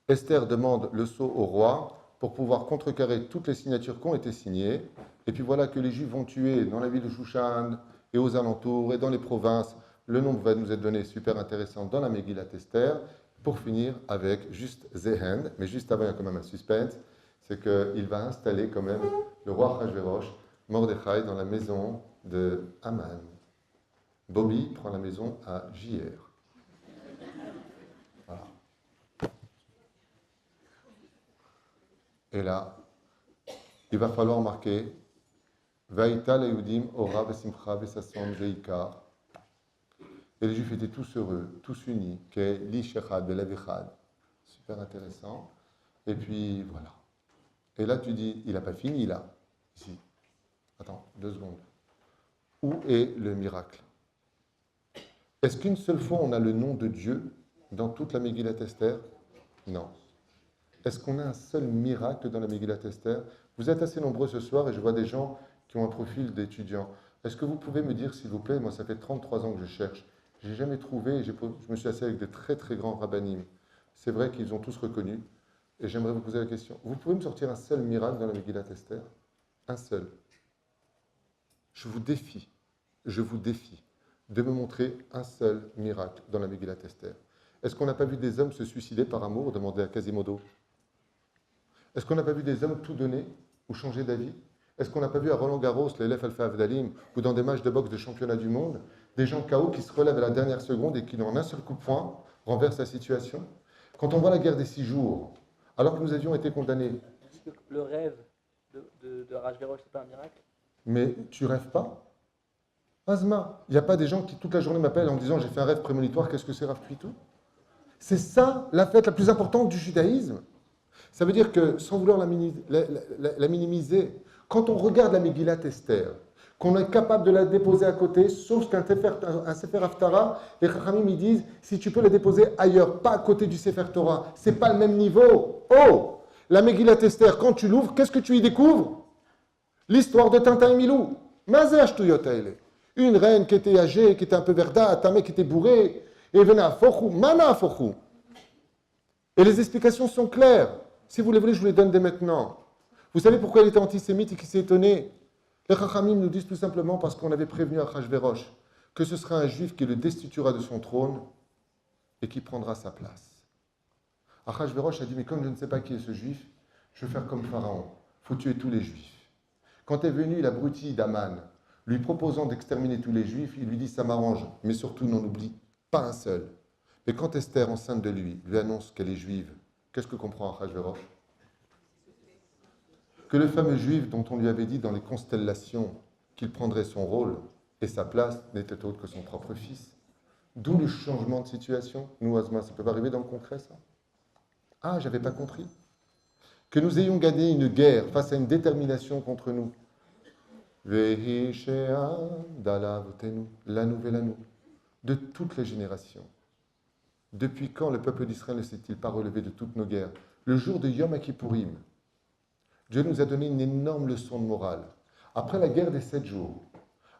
Esther demande le sceau au roi pour pouvoir contrecarrer toutes les signatures qui ont été signées. Et puis voilà que les Juifs vont tuer dans la ville de Shushan et aux alentours et dans les provinces. Le nombre va nous être donné, super intéressant, dans la Megillat Esther. Pour finir avec juste Zehen, mais juste avant, il y a quand même un suspense, c'est qu'il va installer quand même le roi Achashverosh, Mordechai, dans la maison de Haman. Bobby prend la maison à JR. Voilà. Et là, il va falloir marquer Vaïta Le'udim Ora Vesimcha Vesasson Veikar. Et les Juifs étaient tous heureux, tous unis. L'Ishechad, Belavichad. Super intéressant. Et puis voilà. Et là, tu dis, il n'a pas fini là. Ici. Attends, 2 secondes. Où est le miracle? Est-ce qu'une seule fois on a le nom de Dieu dans toute la Megillat Esther? Non. Est-ce qu'on a un seul miracle dans la Megillat Esther? Vous êtes assez nombreux ce soir et je vois des gens qui ont un profil d'étudiants. Est-ce que vous pouvez me dire, s'il vous plaît, moi ça fait 33 ans que je cherche, je n'ai jamais trouvé, je me suis assis avec des très très grands rabbinim. C'est vrai qu'ils ont tous reconnu. Et j'aimerais vous poser la question. Vous pouvez me sortir un seul miracle dans la Megillat Esther? Un seul. Je vous défie de me montrer un seul miracle dans la Megillat Esther. Est-ce qu'on n'a pas vu des hommes se suicider par amour? Demandez à Quasimodo. Est-ce qu'on n'a pas vu des hommes tout donner ou changer d'avis? Est-ce qu'on n'a pas vu à Roland-Garros, l'élève Alpha Avdalim, ou dans des matchs de boxe de championnat du monde, des gens KO qui se relèvent à la dernière seconde et qui, en un seul coup de poing, renversent la situation? Quand on voit la guerre des 6 jours, alors que nous avions été condamnés. Est-ce que le rêve de Achashverosh, c'est pas un miracle? Mais tu rêves pas? Azma, il n'y a pas des gens qui toute la journée m'appellent en disant j'ai fait un rêve prémonitoire, qu'est-ce que c'est Rav Tuitou? C'est ça la fête la plus importante du judaïsme. Ça veut dire que, sans vouloir la minimiser, quand on regarde la Megillat Esther, qu'on est capable de la déposer à côté, sauf qu'un Sefer Haftara, les Chachamim ils disent, si tu peux la déposer ailleurs, pas à côté du Sefer Torah, c'est pas le même niveau. Oh, la Megillat Esther, quand tu l'ouvres, qu'est-ce que tu y découvres? L'histoire de Tintin et Milou. Mazé Ashtuyot-Aele. Une reine qui était âgée, qui était un peu verdâtre, un mec qui était bourré, et venait à Fochou, Mana à Fochou. Et les explications sont claires. Si vous les voulez, je vous les donne dès maintenant. Vous savez pourquoi il était antisémite et qu'il s'est étonné? Les Chachamim nous disent tout simplement parce qu'on avait prévenu Achashverosh que ce sera un juif qui le destituera de son trône et qui prendra sa place. Achashverosh a dit, mais comme je ne sais pas qui est ce juif, je vais faire comme Pharaon. Il faut tuer tous les juifs. Quand est venu l'abruti d'Aman, lui proposant d'exterminer tous les juifs, il lui dit, ça m'arrange, mais surtout n'en oublie pas un seul. Et quand Esther, enceinte de lui annonce qu'elle est juive, qu'est-ce que comprend Achashverosh? Que le fameux juif dont on lui avait dit dans les constellations qu'il prendrait son rôle et sa place n'était autre que son propre fils. D'où le changement de situation. Nous, Azma, ça peut pas arriver dans le concret, ça? Ah, j'avais pas compris. Que nous ayons gagné une guerre face à une détermination contre nous. La nouvelle à nous, de toutes les générations. Depuis quand le peuple d'Israël ne s'est-il pas relevé de toutes nos guerres? Le jour de Yom Kippourim, Dieu nous a donné une énorme leçon de morale. Après la guerre des 7 jours,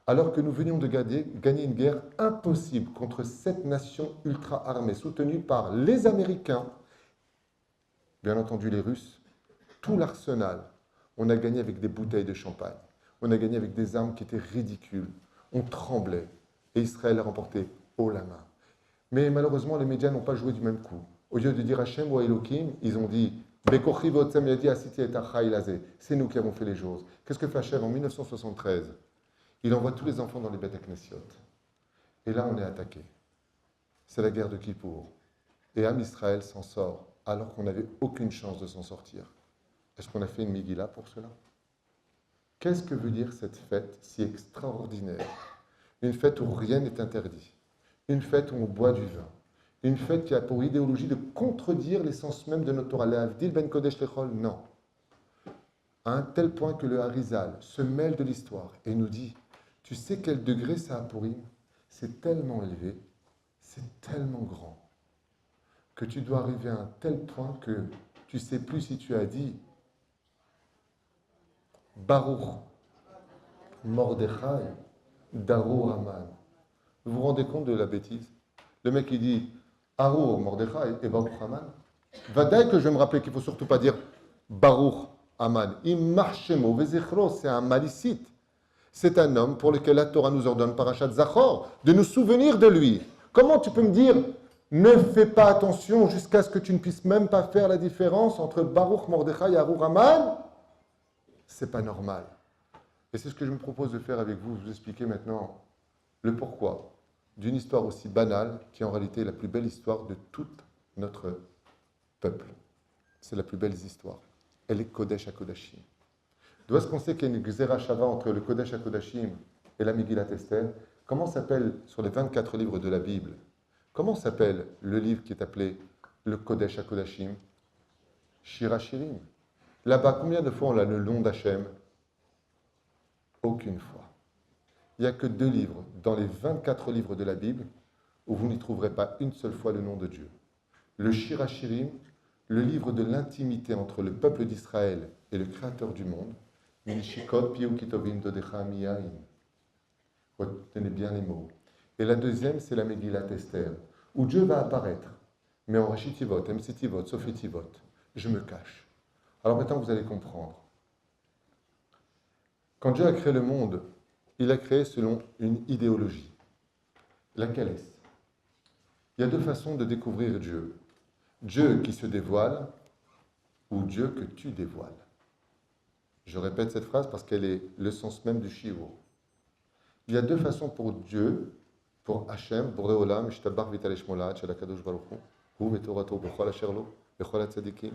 alors que nous venions de gagner une guerre impossible contre 7 nations ultra armées, soutenues par les Américains, bien entendu les Russes, tout l'arsenal, on a gagné avec des bouteilles de champagne. On a gagné avec des armes qui étaient ridicules. On tremblait. Et Israël a remporté haut la main. Mais malheureusement, les médias n'ont pas joué du même coup. Au lieu de dire Hachem ou Elohim, ils ont dit Bekochi votsem yadi asiti et achai lazé. C'est nous qui avons fait les choses. Qu'est-ce que fait Hachem en 1973? Il envoie tous les enfants dans les bêtes Knessiot. Et là, on est attaqué. C'est la guerre de Kippour. Et Am Israël s'en sort, alors qu'on n'avait aucune chance de s'en sortir. Est-ce qu'on a fait une Megillah pour cela? Qu'est-ce que veut dire cette fête si extraordinaire? Une fête où rien n'est interdit. Une fête où on boit du vin. Une fête qui a pour idéologie de contredire l'essence même de notre Torah. L'Avdil ben Kodesh Lechol, non. À un tel point que le Harizal se mêle de l'histoire et nous dit, tu sais quel degré ça a pour Purim? C'est tellement élevé, c'est tellement grand, que tu dois arriver à un tel point que tu ne sais plus si tu as dit Baruch, Mordechai, Darur Haman. Vous vous rendez compte de la bêtise? Le mec il dit Arur, Mordechai et Baruch Haman. Vadaï que je vais me rappeler qu'il ne faut surtout pas dire Baruch Haman. Immarchemo Vezichro, c'est un malicite. C'est un homme pour lequel la Torah nous ordonne, Parashat Zachor, de nous souvenir de lui. Comment tu peux me dire ne fais pas attention jusqu'à ce que tu ne puisses même pas faire la différence entre Baruch, Mordechai et Arur Haman? C'est pas normal. Et c'est ce que je me propose de faire avec vous expliquer maintenant le pourquoi d'une histoire aussi banale qui en réalité est la plus belle histoire de tout notre peuple. C'est la plus belle histoire. Elle est Kodesh HaKodashim. D'où est-ce qu'on sait qu'il y a une Gzera Shava entre le Kodesh HaKodashim et la Megillat Esther? Comment s'appelle, sur les 24 livres de la Bible, comment s'appelle le livre qui est appelé le Kodesh HaKodashim? Shira Shirim. Là-bas, combien de fois on a le nom d'Hachem? Aucune fois. Il n'y a que 2 livres dans les 24 livres de la Bible où vous n'y trouverez pas une seule fois le nom de Dieu. Le Shira Shirim, le livre de l'intimité entre le peuple d'Israël et le Créateur du monde. Minishikot piu kitovim dodecha miyain. Retenez bien les mots. Et la deuxième, c'est la Megillat Esther, où Dieu va apparaître. Mais en Rashitivot, Emsitivot, Sofitivot, je me cache. Alors maintenant, vous allez comprendre. Quand Dieu a créé le monde, il a créé selon une idéologie. Laquelle est-ce? Il y a 2 façons de découvrir Dieu. Dieu qui se dévoile ou Dieu que tu dévoiles. Je répète cette phrase parce qu'elle est le sens même du shiur. Il y a 2 façons pour Dieu, pour Hachem, pour Reolam, Shtabar Vitalesh Molad, Shalakadosh Baruch Hu, Vetorato, Bechol Asherlo, Bechol Atzadikim.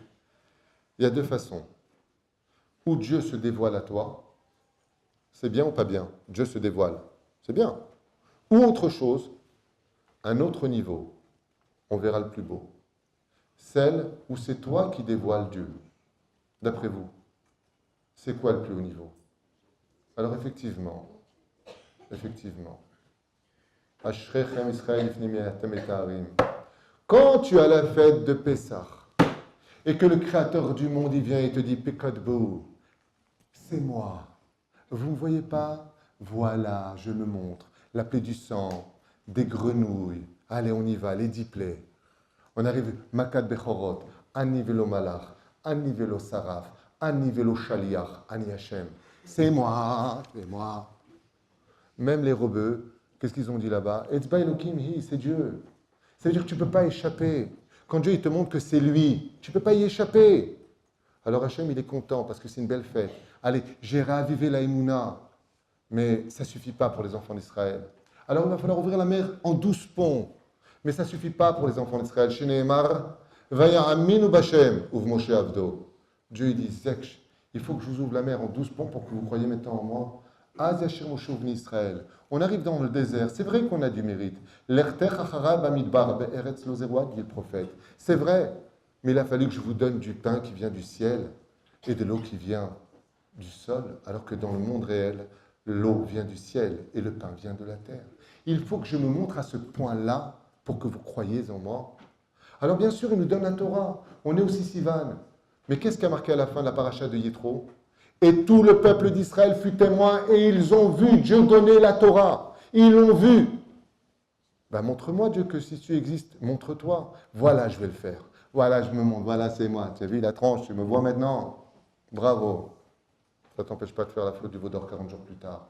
Il y a 2 façons. Où Dieu se dévoile à toi, c'est bien ou pas bien? Dieu se dévoile, c'est bien. Ou autre chose, un autre niveau, on verra le plus beau. Celle où c'est toi qui dévoiles Dieu. D'après vous, c'est quoi le plus haut niveau? Alors effectivement, Ashrechem Israël ifnim yatem et ta'arim. Quand tu as la fête de Pessah et que le Créateur du monde y vient et te dit Pekadbo, c'est moi. Vous ne me voyez pas? Voilà, je me montre. La plaie du sang, des grenouilles. Allez, on y va, les 10 plaies. On arrive, Makad Bechorot, Ani velo Malach, Ani velo Saraf, Ani velo Shaliach, Ani Hashem. C'est moi, c'est moi. Même les rebeux, qu'est-ce qu'ils ont dit là-bas? Etzba Elokim hi, c'est Dieu. Ça veut dire que tu ne peux pas échapper. Quand Dieu il te montre que c'est lui, tu ne peux pas y échapper. Alors Hachem, il est content parce que c'est une belle fête. Allez, j'ai ravivé la Emouna. Mais ça ne suffit pas pour les enfants d'Israël. Alors il va falloir ouvrir la mer en 12 ponts. Mais ça ne suffit pas pour les enfants d'Israël. Chez Nehemar, Vaya Aminu Bashem, ouvre Moshe Avdo. Dieu il dit, Zeksh, il faut que je vous ouvre la mer en 12 ponts pour que vous croyiez maintenant en moi. Az Yashir Moshe Uvni Israël. On arrive dans le désert. C'est vrai qu'on a du mérite. L'Erter Achara Bamidbar Be'eretz lo Zerua, dit le prophète. C'est vrai. Mais il a fallu que je vous donne du pain qui vient du ciel et de l'eau qui vient du sol, alors que dans le monde réel, l'eau vient du ciel et le pain vient de la terre. Il faut que je me montre à ce point-là pour que vous croyiez en moi. Alors bien sûr, il nous donne la Torah. On est aussi Sivan. Mais qu'est-ce qui a marqué à la fin de la paracha de Yitro? Et tout le peuple d'Israël fut témoin et ils ont vu Dieu donner la Torah. Ils l'ont vu. Ben, montre-moi Dieu que si tu existes, montre-toi. Voilà, je vais le faire. Voilà, je me montre. Voilà, c'est moi. Tu as vu la tranche, tu me vois maintenant. Bravo. Ça ne t'empêche pas de faire la faute du veau d'or 40 jours plus tard.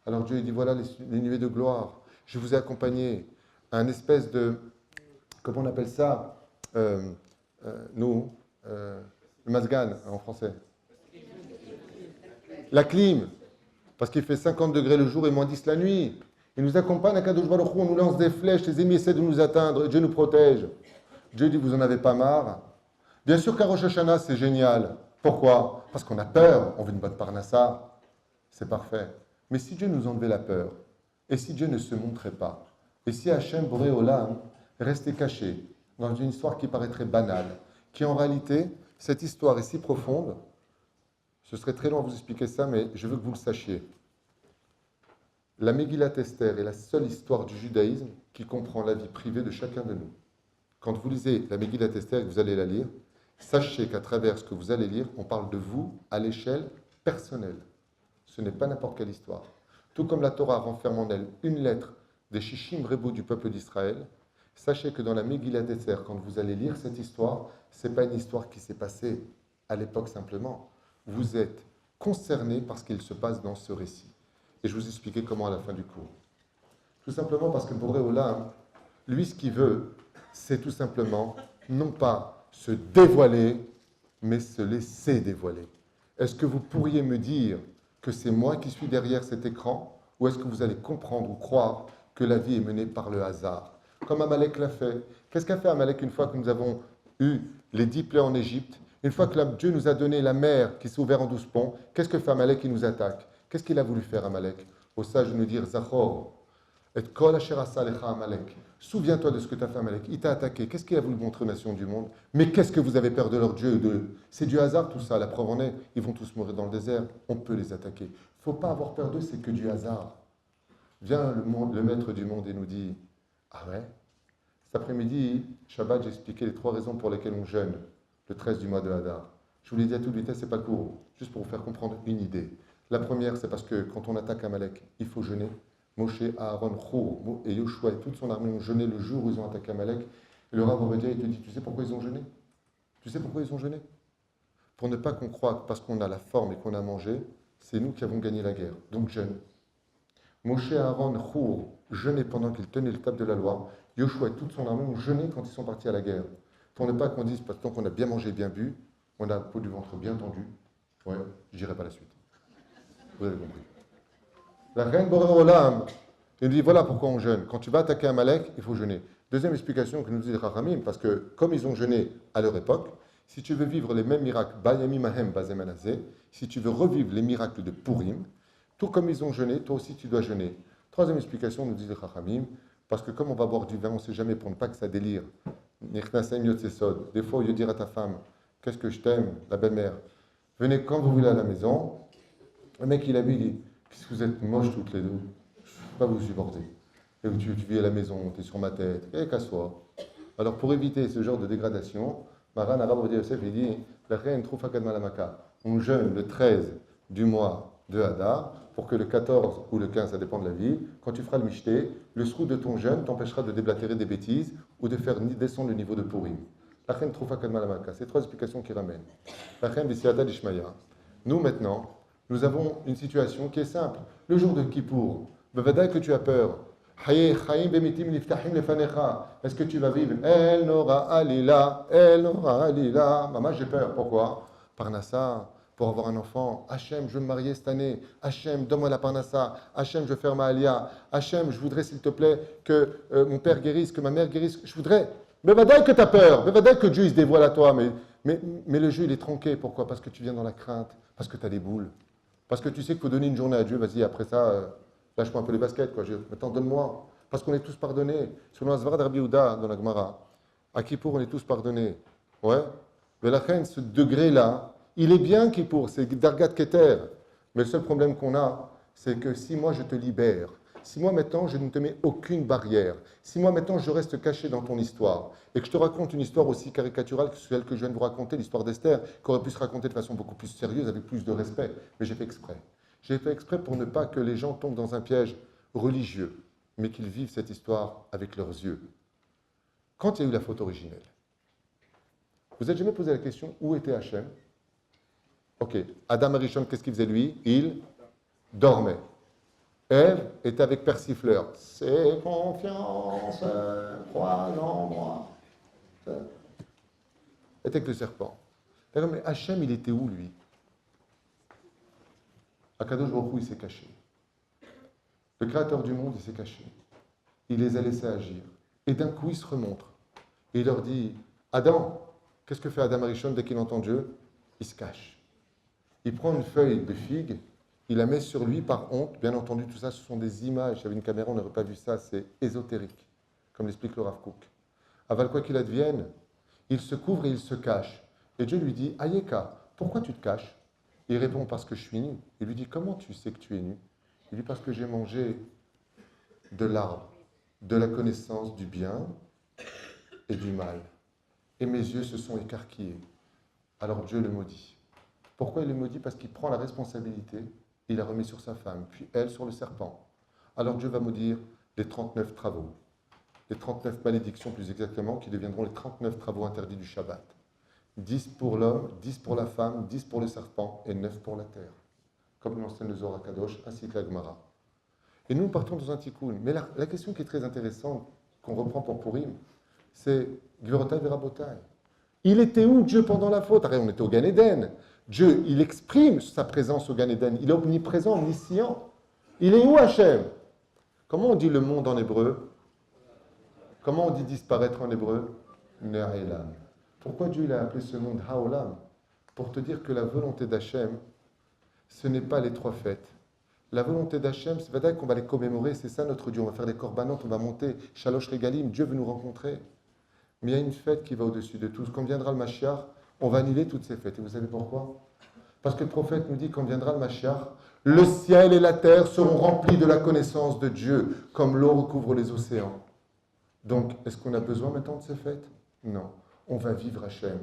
Alors Dieu il dit, voilà les nuées de gloire. Je vous ai accompagné à un espèce de, comment on appelle ça, Le Mazgan, en français. La clim. Parce qu'il fait 50 degrés le jour et moins 10 la nuit. Il nous accompagne à Kadosh Baruch Hu, on nous lance des flèches, les ennemis essaient de nous atteindre, et Dieu nous protège. Dieu dit, vous en avez pas marre? Bien sûr qu'à Rosh Hashanah, c'est génial. Pourquoi? Parce qu'on a peur, on veut une bonne parnassa. C'est parfait. Mais si Dieu nous enlevait la peur, et si Dieu ne se montrait pas, et si Hachem Boré Olam restait caché dans une histoire qui paraîtrait banale, qui en réalité, cette histoire est si profonde, ce serait très long à vous expliquer ça, mais je veux que vous le sachiez. La Megillat Esther est la seule histoire du judaïsme qui comprend la vie privée de chacun de nous. Quand vous lisez la Megillat Esther et que vous allez la lire, sachez qu'à travers ce que vous allez lire, on parle de vous à l'échelle personnelle. Ce n'est pas n'importe quelle histoire. Tout comme la Torah renferme en elle une lettre des Shishim Rebou du peuple d'Israël, sachez que dans la Megillat Esther, quand vous allez lire cette histoire, ce n'est pas une histoire qui s'est passée à l'époque simplement. Vous êtes concerné par ce qu'il se passe dans ce récit. Et je vous expliquer comment à la fin du cours. Tout simplement parce que Boré Olam, lui, ce qu'il veut, c'est tout simplement, non pas se dévoiler, mais se laisser dévoiler. Est-ce que vous pourriez me dire que c'est moi qui suis derrière cet écran, ou est-ce que vous allez comprendre ou croire que la vie est menée par le hasard? Comme Amalek l'a fait. Qu'est-ce qu'a fait Amalek une fois que nous avons eu les 10 plaies en Égypte? Une fois que Dieu nous a donné la mer qui s'est ouverte en 12 ponts, qu'est-ce que fait Amalek qui nous attaque? Qu'est-ce qu'il a voulu faire Amalek? Au sage de nous dire Zachor, et kol asher asa lecha Amalek. Souviens-toi de ce que tu as fait Amalek. Il t'a attaqué. Qu'est-ce qu'il a voulu montrer aux nations du monde? Mais qu'est-ce que vous avez peur de leur Dieu? C'est du hasard tout ça. La preuve en est, ils vont tous mourir dans le désert. On peut les attaquer. Il ne faut pas avoir peur d'eux, c'est que du hasard. Vient le maître du monde et nous dit, ah ouais? Cet après-midi, Shabbat, j'ai expliqué les 3 raisons pour lesquelles on jeûne le 13 du mois de Hadar. Je vous l'ai dit à toute vitesse, ce n'est pas court. Juste pour vous faire comprendre une idée. La première, c'est parce que quand on attaque Amalek, il faut jeûner. Moshe, Aaron, Hur et Yoshua et toute son armée ont jeûné le jour où ils ont attaqué Amalek. Et le Rav Ovadia, il te dit, tu sais pourquoi ils ont jeûné? Tu sais pourquoi ils ont jeûné? Pour ne pas qu'on croie que parce qu'on a la forme et qu'on a mangé, c'est nous qui avons gagné la guerre. Donc jeûne. Moshe, Aaron, Hur jeûnaient pendant qu'ils tenaient le table de la loi. Yoshua et toute son armée ont jeûné quand ils sont partis à la guerre. Pour ne pas qu'on dise, parce qu'on a bien mangé, bien bu, on a la peau du ventre bien tendue. Ouais, je dirai pas la suite. Vous avez compris. La reine Boré Olam, il dit voilà pourquoi on jeûne. Quand tu vas attaquer Amalek, il faut jeûner. Deuxième explication que nous dit Rachamim, parce que comme ils ont jeûné à leur époque, si tu veux vivre les mêmes miracles, Bayami Mahem Bazem Anazé, si tu veux revivre les miracles de Purim, tout comme ils ont jeûné, toi aussi tu dois jeûner. Troisième explication, nous dit Rachamim, parce que comme on va boire du vin, on ne sait jamais pour ne pas que ça délire. Des fois, au lieu de dire à ta femme, qu'est-ce que je t'aime, la belle-mère, venez quand vous voulez à la maison. Le mec, il a vu, il dit, qu'est-ce que vous êtes moches toutes les deux, je ne peux pas vous supporter. Et tu vis à la maison, tu es sur ma tête, et casse-toi. Alors pour éviter ce genre de dégradation, Maran Arabe Ovadia Yosef, il dit, la reine Troufa Kadma Lamaka, on jeûne le 13 du mois de Hadar, pour que le 14 ou le 15, ça dépend de la ville, quand tu feras le michté, le srou de ton jeûne t'empêchera de déblatérer des bêtises ou de faire descendre le niveau de Purim. La reine Troufa Kadma Lamaka, c'est 3 explications qui ramènent. La reine Bisiata d'Ishmaïa. Nous maintenant, nous avons une situation qui est simple. Le jour de Kippour, Bevadaï que tu as peur. Est-ce que tu vas vivre? El Nora Alila, El Nora Alila. Maman, j'ai peur. Pourquoi? Parnassa, pour avoir un enfant. Hachem, je veux me marier cette année. Hachem, donne-moi la Parnassa. Hachem, je veux faire ma Alia. Hachem, je voudrais, s'il te plaît, que mon père guérisse, que ma mère guérisse. Je voudrais. Bevadaï que tu as peur. Bevadaï que Dieu il se dévoile à toi. Mais le jeu, il est tronqué. Pourquoi? Parce que tu viens dans la crainte. Parce que tu as des boules. Parce que tu sais qu'il faut donner une journée à Dieu, vas-y, après ça, lâche-moi un peu les baskets, quoi. Maintenant, donne-moi. Parce qu'on est tous pardonnés. Selon Asvara de Rabbi Yehuda dans la Gemara, à Kippour, on est tous pardonnés. Ouais. Mais la reine, ce degré-là, il est bien Kippour, c'est Dargat Keter. Mais le seul problème qu'on a, c'est que si moi je te libère, si moi maintenant je ne te mets aucune barrière, si moi maintenant je reste caché dans ton histoire, et que je te raconte une histoire aussi caricaturale que celle que je viens de vous raconter, l'histoire d'Esther, qu'aurait pu se raconter de façon beaucoup plus sérieuse, avec plus de respect, mais j'ai fait exprès. J'ai fait exprès pour ne pas que les gens tombent dans un piège religieux, mais qu'ils vivent cette histoire avec leurs yeux. Quand il y a eu la faute originelle, vous n'êtes jamais posé la question où était Hachem? Ok, Adam Arishon, qu'est-ce qu'il faisait lui? Il dormait. Ève était avec Persifleur. C'est confiance, crois en moi. Elle était avec le serpent. Et non, mais Hachem, il était où, lui? Akadosh Baruch Hu, il s'est caché. Le créateur du monde, il s'est caché. Il les a laissés agir. Et d'un coup, il se remontre. Et il leur dit, Adam, qu'est-ce que fait Adam Arishon dès qu'il entend Dieu? Il se cache. Il prend une feuille de figue, il la met sur lui par honte. Bien entendu, tout ça, ce sont des images. S'il y avait une caméra, on n'aurait pas vu ça. C'est ésotérique, comme l'explique le Rav Kook. Aval, quoi qu'il advienne, il se couvre et il se cache. Et Dieu lui dit, Ayeka, pourquoi tu te caches? Il répond, parce que je suis nu. Il lui dit, comment tu sais que tu es nu? Il dit, parce que j'ai mangé de l'arbre, de la connaissance du bien et du mal. Et mes yeux se sont écarquillés. Alors Dieu le maudit. Pourquoi il le maudit? Parce qu'il prend la responsabilité, il la remet sur sa femme, puis elle sur le serpent. Alors Dieu va maudire les 39 travaux, les 39 malédictions plus exactement, qui deviendront les 39 travaux interdits du Shabbat. 10 pour l'homme, 10 pour la femme, 10 pour le serpent et 9 pour la terre. Comme l'enseigne le Zohar Kadosh, ainsi que la Gemara. Et nous partons dans un tikkun. Mais la question qui est très intéressante, qu'on reprend pour Purim, c'est Gvurotai Verabotai. Il était où Dieu pendant la faute? On était au Gan Eden. Dieu, il exprime sa présence au Gan Eden. Il est omniprésent, omniscient. Il est où Hachem? Comment on dit le monde en hébreu? Comment on dit disparaître en hébreu? Ne'elam. Pourquoi Dieu il a appelé ce monde Haolam? Pour te dire que la volonté d'Hachem, ce n'est pas les 3 fêtes. La volonté d'Hachem, c'est vrai qu'on va les commémorer, c'est ça notre Dieu. On va faire des corbanotes, on va monter, Shalosh Regalim, Dieu veut nous rencontrer. Mais il y a une fête qui va au-dessus de tout. Quand viendra le Mashiach, on va annuler toutes ces fêtes. Et vous savez pourquoi? Parce que le prophète nous dit, quand viendra le Mashiach, le ciel et la terre seront remplis de la connaissance de Dieu, comme l'eau recouvre les océans. Donc, est-ce qu'on a besoin maintenant de ces fêtes? Non. On va vivre Hachem.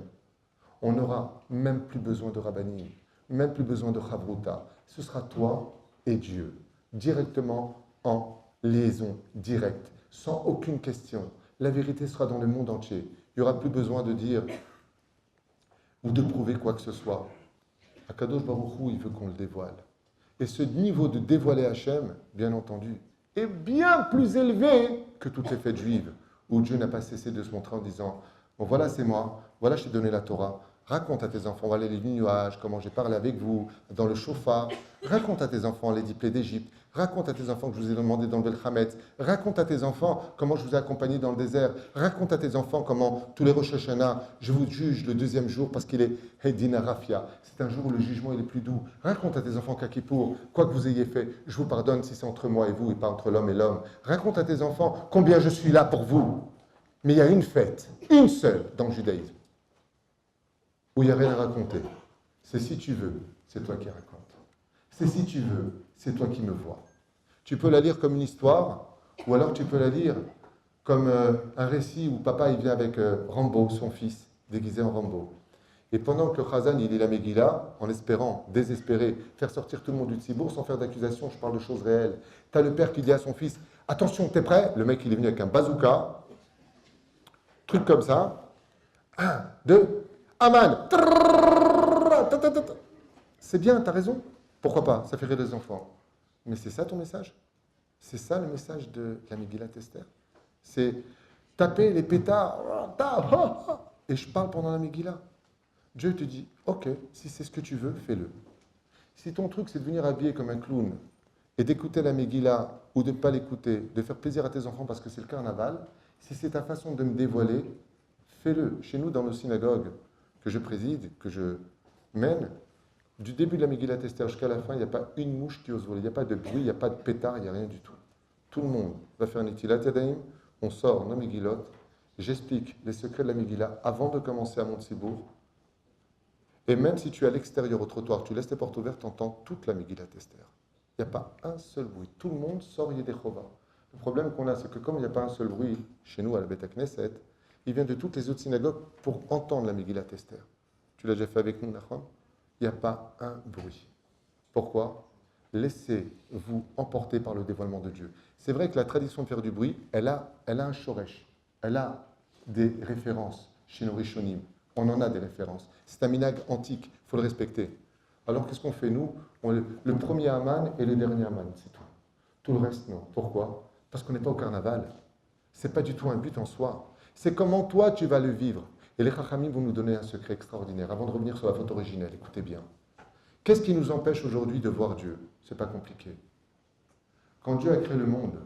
On n'aura même plus besoin de Rabbanim, même plus besoin de Chavruta. Ce sera toi et Dieu, directement en liaison directe, sans aucune question. La vérité sera dans le monde entier. Il n'y aura plus besoin de dire ou de prouver quoi que ce soit. Akadosh Baruch Hu, il veut qu'on le dévoile. Et ce niveau de dévoiler Hachem, bien entendu, est bien plus élevé que toutes les fêtes juives, où Dieu n'a pas cessé de se montrer en disant « Bon, voilà, c'est moi, voilà, je t'ai donné la Torah. Raconte à tes enfants, voilà les nuages, comment j'ai parlé avec vous, dans le chauffard. Raconte à tes enfants les 10 plaies d'Égypte. Raconte à tes enfants que je vous ai demandé d'enlever le Hametz. Raconte à tes enfants comment je vous ai accompagné dans le désert. Raconte à tes enfants comment tous les Rosh Hashanah, je vous juge le 2e jour parce qu'il est Hedina Rafia. C'est un jour où le jugement il est plus doux. Raconte à tes enfants qu'à Kippour, quoi que vous ayez fait, je vous pardonne si c'est entre moi et vous et pas entre l'homme et l'homme. Raconte à tes enfants combien je suis là pour vous. Mais il y a une fête, une seule dans le judaïsme, où il n'y a rien à raconter. C'est si tu veux, c'est toi qui racontes. C'est si tu veux, c'est toi qui me vois. Tu peux la lire comme une histoire, ou alors tu peux la lire comme un récit où papa il vient avec Rambo, son fils, déguisé en Rambo. Et pendant que le Chazan il lit la Megillah, en espérant, désespéré, faire sortir tout le monde du Tzibour sans faire d'accusation, je parle de choses réelles. Tu as le père qui dit à son fils, attention, t'es prêt? Le mec il est venu avec un bazooka, truc comme ça. 1, 2, Aman. C'est bien, t'as raison. Pourquoi pas? Ça fait rire les enfants. Mais c'est ça ton message? C'est ça le message de la Megillat Esther? C'est taper les pétards. Et je parle pendant la Megillah. Dieu te dit, ok, si c'est ce que tu veux, fais-le. Si ton truc c'est de venir habillé comme un clown et d'écouter la Megillah ou de ne pas l'écouter, de faire plaisir à tes enfants parce que c'est le carnaval, si c'est ta façon de me dévoiler, fais-le. Chez nous, dans nos synagogues que je préside, que je mène, du début de la Megillat Esther jusqu'à la fin, il n'y a pas une mouche qui ose voler, il n'y a pas de bruit, il n'y a pas de pétard, il n'y a rien du tout. Tout le monde va faire un Netilat Yadayim, on sort nos Megillot, j'explique les secrets de la Megillah avant de commencer à Montsibourg. Et même si tu es à l'extérieur au trottoir, tu laisses tes portes ouvertes, tu entends toute la Megillat Esther. Il n'y a pas un seul bruit. Tout le monde sort Yedechova. Le problème qu'on a, c'est que comme il n'y a pas un seul bruit chez nous à la Beth Knesset, il vient de toutes les autres synagogues pour entendre la Megillat Esther. Tu l'as déjà fait avec nous, Nachon? Il n'y a pas un bruit. Pourquoi? Laissez-vous emporter par le dévoilement de Dieu. C'est vrai que la tradition de faire du bruit, elle a un shoresh, elle a des références chez nos Rishonim. On en a des références. C'est un minhag antique, il faut le respecter. Alors qu'est-ce qu'on fait nous? Le premier Aman et le dernier Aman, c'est tout. Tout le reste, non. Pourquoi? Parce qu'on n'est pas au carnaval. Ce n'est pas du tout un but en soi. C'est comment toi tu vas le vivre. Et les Chachamim vont nous donner un secret extraordinaire. Avant de revenir sur la faute originelle, écoutez bien. Qu'est-ce qui nous empêche aujourd'hui de voir Dieu? C'est pas compliqué. Quand Dieu a créé le monde,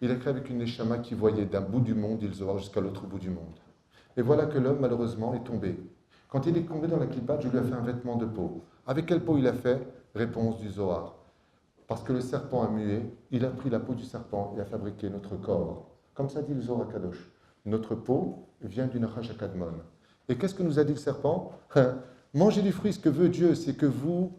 il a créé avec une neshama qui voyait d'un bout du monde, il Zohar, jusqu'à l'autre bout du monde. Et voilà que l'homme, malheureusement, est tombé. Quand il est tombé dans la clipa, Dieu lui a fait un vêtement de peau. Avec quelle peau il a fait? Réponse du Zohar. Parce que le serpent a mué, il a pris la peau du serpent et a fabriqué notre corps. Comme ça dit le Zohar Kadosh. Notre peau vient d'une Raja Kadmon. Et qu'est-ce que nous a dit le serpent? Mangez du fruit, ce que veut Dieu, c'est que vous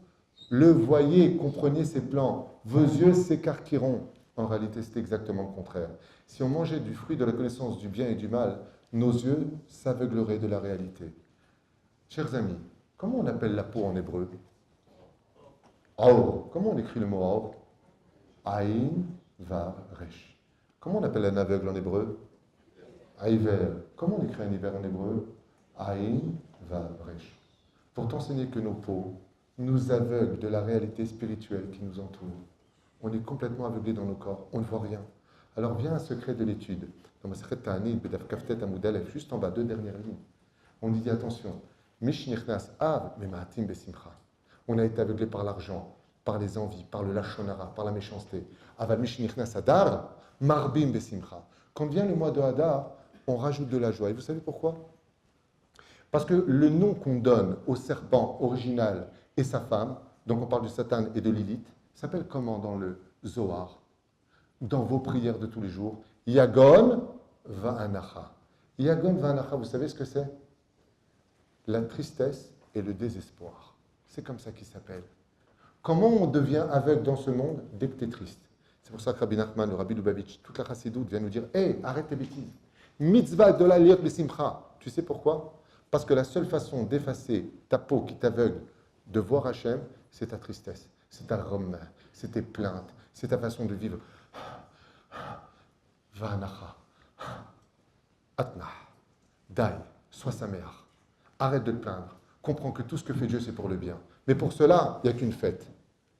le voyez, compreniez ses plans. Vos yeux s'écarquilleront. En réalité, c'est exactement le contraire. Si on mangeait du fruit de la connaissance du bien et du mal, nos yeux s'aveugleraient de la réalité. Chers amis, comment on appelle la peau en hébreu? Aur. Comment on écrit le mot aur? Aïn, vav, resh. Comment on appelle un aveugle en hébreu? Aïver. Comment on écrit un hiver en hébreu? Aïn, vav, resh. Pour t'enseigner que nos peaux nous aveuglent de la réalité spirituelle qui nous entoure. On est complètement aveuglé dans nos corps, on ne voit rien. Alors vient un secret de l'étude. Dans ma secret Ta'anit, Bedaf Kaftet Amoudalef, juste en bas, 2 dernières lignes. On dit attention, Mishnichnas Av, Memaatim Besimcha. On a été aveuglé par l'argent, par les envies, par le lachonara, par la méchanceté. Aval Mishnichnas Adar, Marbim Besimcha. Quand vient le mois de Hadar, on rajoute de la joie. Et vous savez pourquoi? Parce que le nom qu'on donne au serpent original et sa femme, donc on parle du Satan et de Lilith, s'appelle comment dans le Zohar? Dans vos prières de tous les jours, Yagon Va'anacha. Yagon Va'anacha, vous savez ce que c'est? La tristesse et le désespoir. C'est comme ça qu'il s'appelle. Comment on devient aveugle dans ce monde? Dès que tu es triste. C'est pour ça que Rabbi Nachman, le Rabbi Lubavitch, toute la chassidoute vient nous dire hé, arrête tes bêtises. Mitzvah de la liot besimcha. Tu sais pourquoi? Parce que la seule façon d'effacer ta peau qui t'aveugle de voir Hachem, c'est ta tristesse, c'est ta romain, c'est tes plaintes, c'est ta façon de vivre. Va'anacha, atna, dai, sois sa mère. Arrête de te plaindre. Comprends que tout ce que fait Dieu, c'est pour le bien. Mais pour cela, il n'y a qu'une fête.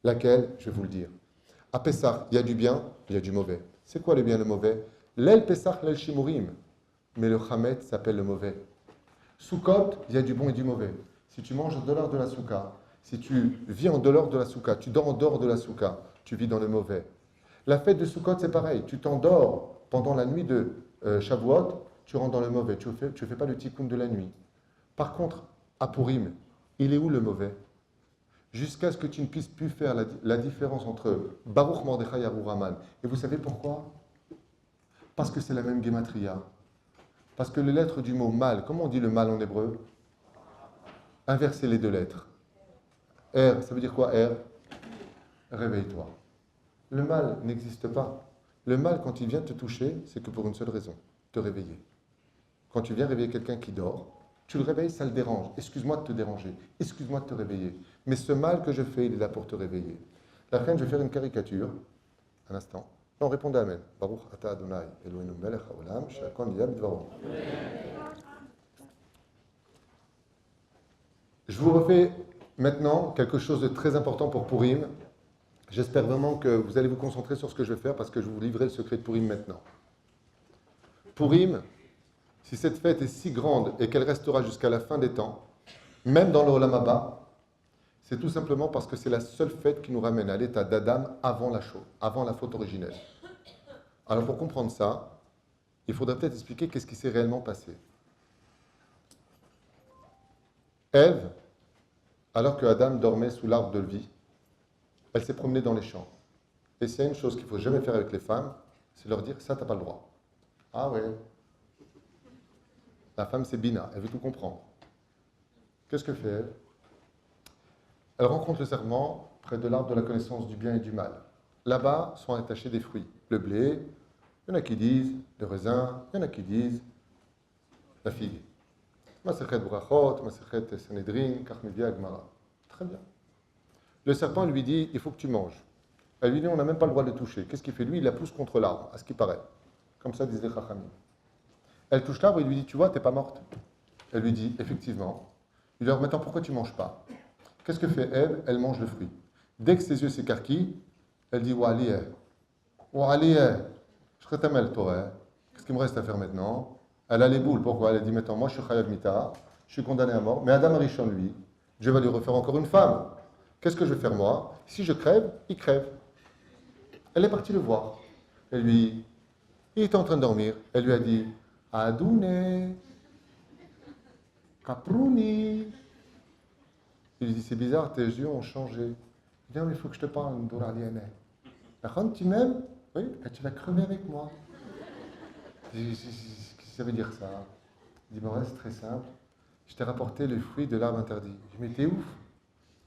Laquelle? Je vais vous le dire. À Pessah, il y a du bien, il y a du mauvais. C'est quoi le bien et le mauvais? L'el Pessah, l'el Shimurim. Mais le Chamet s'appelle le mauvais. Soukot, il y a du bon et du mauvais. Si tu manges en dehors de la souka, si tu vis en dehors de la souka, tu dors en dehors de la souka, tu vis dans le mauvais. La fête de Soukot, c'est pareil. Tu t'endors pendant la nuit de Shavuot, tu rentres dans le mauvais. Tu fais pas le tikkun de la nuit. Par contre, à Purim, il est où le mauvais? Jusqu'à ce que tu ne puisses plus faire la différence entre Baruch Mordechai et Aru Raman. Et vous savez pourquoi? Parce que c'est la même gematria. Parce que les lettres du mot mal, comment on dit le mal en hébreu? Inversez les 2 lettres. R, ça veut dire quoi R? Réveille-toi. Le mal n'existe pas. Le mal, quand il vient te toucher, c'est que pour une seule raison, te réveiller. Quand tu viens réveiller quelqu'un qui dort, tu le réveilles, ça le dérange. Excuse-moi de te déranger. Excuse-moi de te réveiller. Mais ce mal que je fais, il est là pour te réveiller. La reine, je vais faire une caricature. Un instant. Non, répondez Amen. Baruch ata Adonai, Eloheinu melech haolam, she'akon yad dvaro. Je vous refais maintenant quelque chose de très important pour Purim. J'espère vraiment que vous allez vous concentrer sur ce que je vais faire parce que je vais vous livrer le secret de Purim maintenant. Purim, si cette fête est si grande et qu'elle restera jusqu'à la fin des temps, même dans le Olam Haba, c'est tout simplement parce que c'est la seule fête qui nous ramène à l'état d'Adam avant la faute originelle. Alors pour comprendre ça, il faudrait peut-être expliquer qu'est-ce qui s'est réellement passé. Ève, alors que Adam dormait sous l'arbre de vie, elle s'est promenée dans les champs. Et c'est une chose qu'il ne faut jamais faire avec les femmes, c'est leur dire ça, tu n'as pas le droit. Ah ouais. La femme, c'est Bina, elle veut tout comprendre. Qu'est-ce que fait Ève? Elle rencontre le serpent près de l'arbre de la connaissance du bien et du mal. Là-bas sont attachés des fruits. Le blé, il y en a qui disent le raisin, il y en a qui disent la figue. Masechet Brachot, Masechet Sanhedrin, Kachmedia Gemara. Très bien. Le serpent lui dit, il faut que tu manges. Elle lui dit, on n'a même pas le droit de le toucher. Qu'est-ce qu'il fait lui? Il la pousse contre l'arbre, à ce qui paraît. Comme ça disent les Chachamim. Elle touche l'arbre et lui dit, tu vois, tu n'es pas morte. Elle lui dit, effectivement. Il lui dit, maintenant, pourquoi tu ne manges pas? Qu'est-ce que fait Ève? Elle mange le fruit. Dès que ses yeux s'écarquillent, elle dit, Wa'aliyeh, je t'amène le Torah. Qu'est-ce qu'il me reste à faire maintenant? Elle a les boules. Pourquoi? Elle a dit, maintenant, moi, je suis Chayav Mita, je suis condamné à mort. Mais Adam Arishon, lui, Dieu va lui refaire encore une femme. Qu'est-ce que je vais faire, moi? Si je crève, il crève. Elle est partie le voir. Et lui, il était en train de dormir. Elle lui a dit, Adoune, Kaprouni. Il lui dit, c'est bizarre, tes yeux ont changé. Il dit, non, mais il faut que je te parle, Ndoura Liane. Par contre, tu m'aimes? Oui, et tu vas crever avec moi. Qu'est-ce que ça veut dire ça? Il dit, bon, ouais, c'est très simple. Je t'ai rapporté le fruit de l'arbre interdit. Je dis, mais t'es ouf.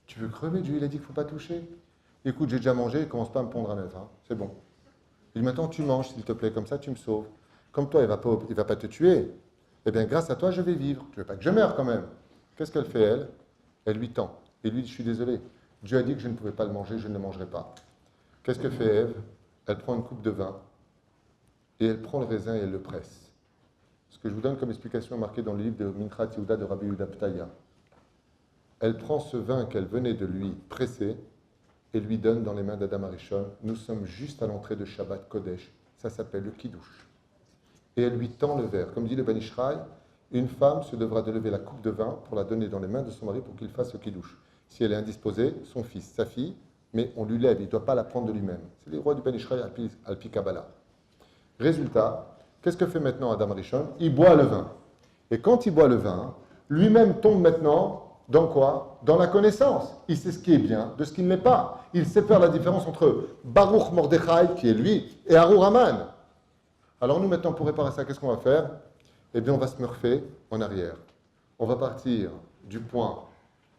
Tu veux crever? Dieu, il a dit qu'il ne faut pas toucher. Écoute, j'ai déjà mangé, il ne commence pas à me pondre à neuf. Hein. C'est bon. Il dit, maintenant, tu manges, s'il te plaît, comme ça, tu me sauves. Comme toi, il ne va pas te tuer. Eh bien, grâce à toi, je vais vivre. Tu ne veux pas que je meure quand même. Qu'est-ce qu'elle fait, elle? Elle lui tend. Et lui dit, je suis désolé. Dieu a dit que je ne pouvais pas le manger, je ne le mangerai pas. Qu'est-ce que fait Ève? Elle prend une coupe de vin et elle prend le raisin et elle le presse. Ce que je vous donne comme explication marquée dans le livre de Minchat Yehuda de Rabbi Yehuda Ptaya. Elle prend ce vin qu'elle venait de lui presser et lui donne dans les mains d'Adam Arishon. Nous sommes juste à l'entrée de Shabbat Kodesh. Ça s'appelle le Kiddush. Et elle lui tend le verre. Comme dit le Ben Ishraï, une femme se devra de lever la coupe de vin pour la donner dans les mains de son mari pour qu'il fasse le Kiddush. Si elle est indisposée, son fils, sa fille, mais on lui lève, il ne doit pas la prendre de lui-même. C'est les rois du Ben Ishraï Alpi Kabbalah. Résultat, qu'est-ce que fait maintenant Adam Arishon? Il boit le vin. Et quand il boit le vin, lui-même tombe maintenant dans quoi? Dans la connaissance. Il sait ce qui est bien de ce qui ne l'est pas. Il sait faire la différence entre Baruch Mordechai, qui est lui, et Arur Haman. Alors nous maintenant, pour réparer ça, qu'est-ce qu'on va faire? Eh bien, on va se murfer en arrière. On va partir du point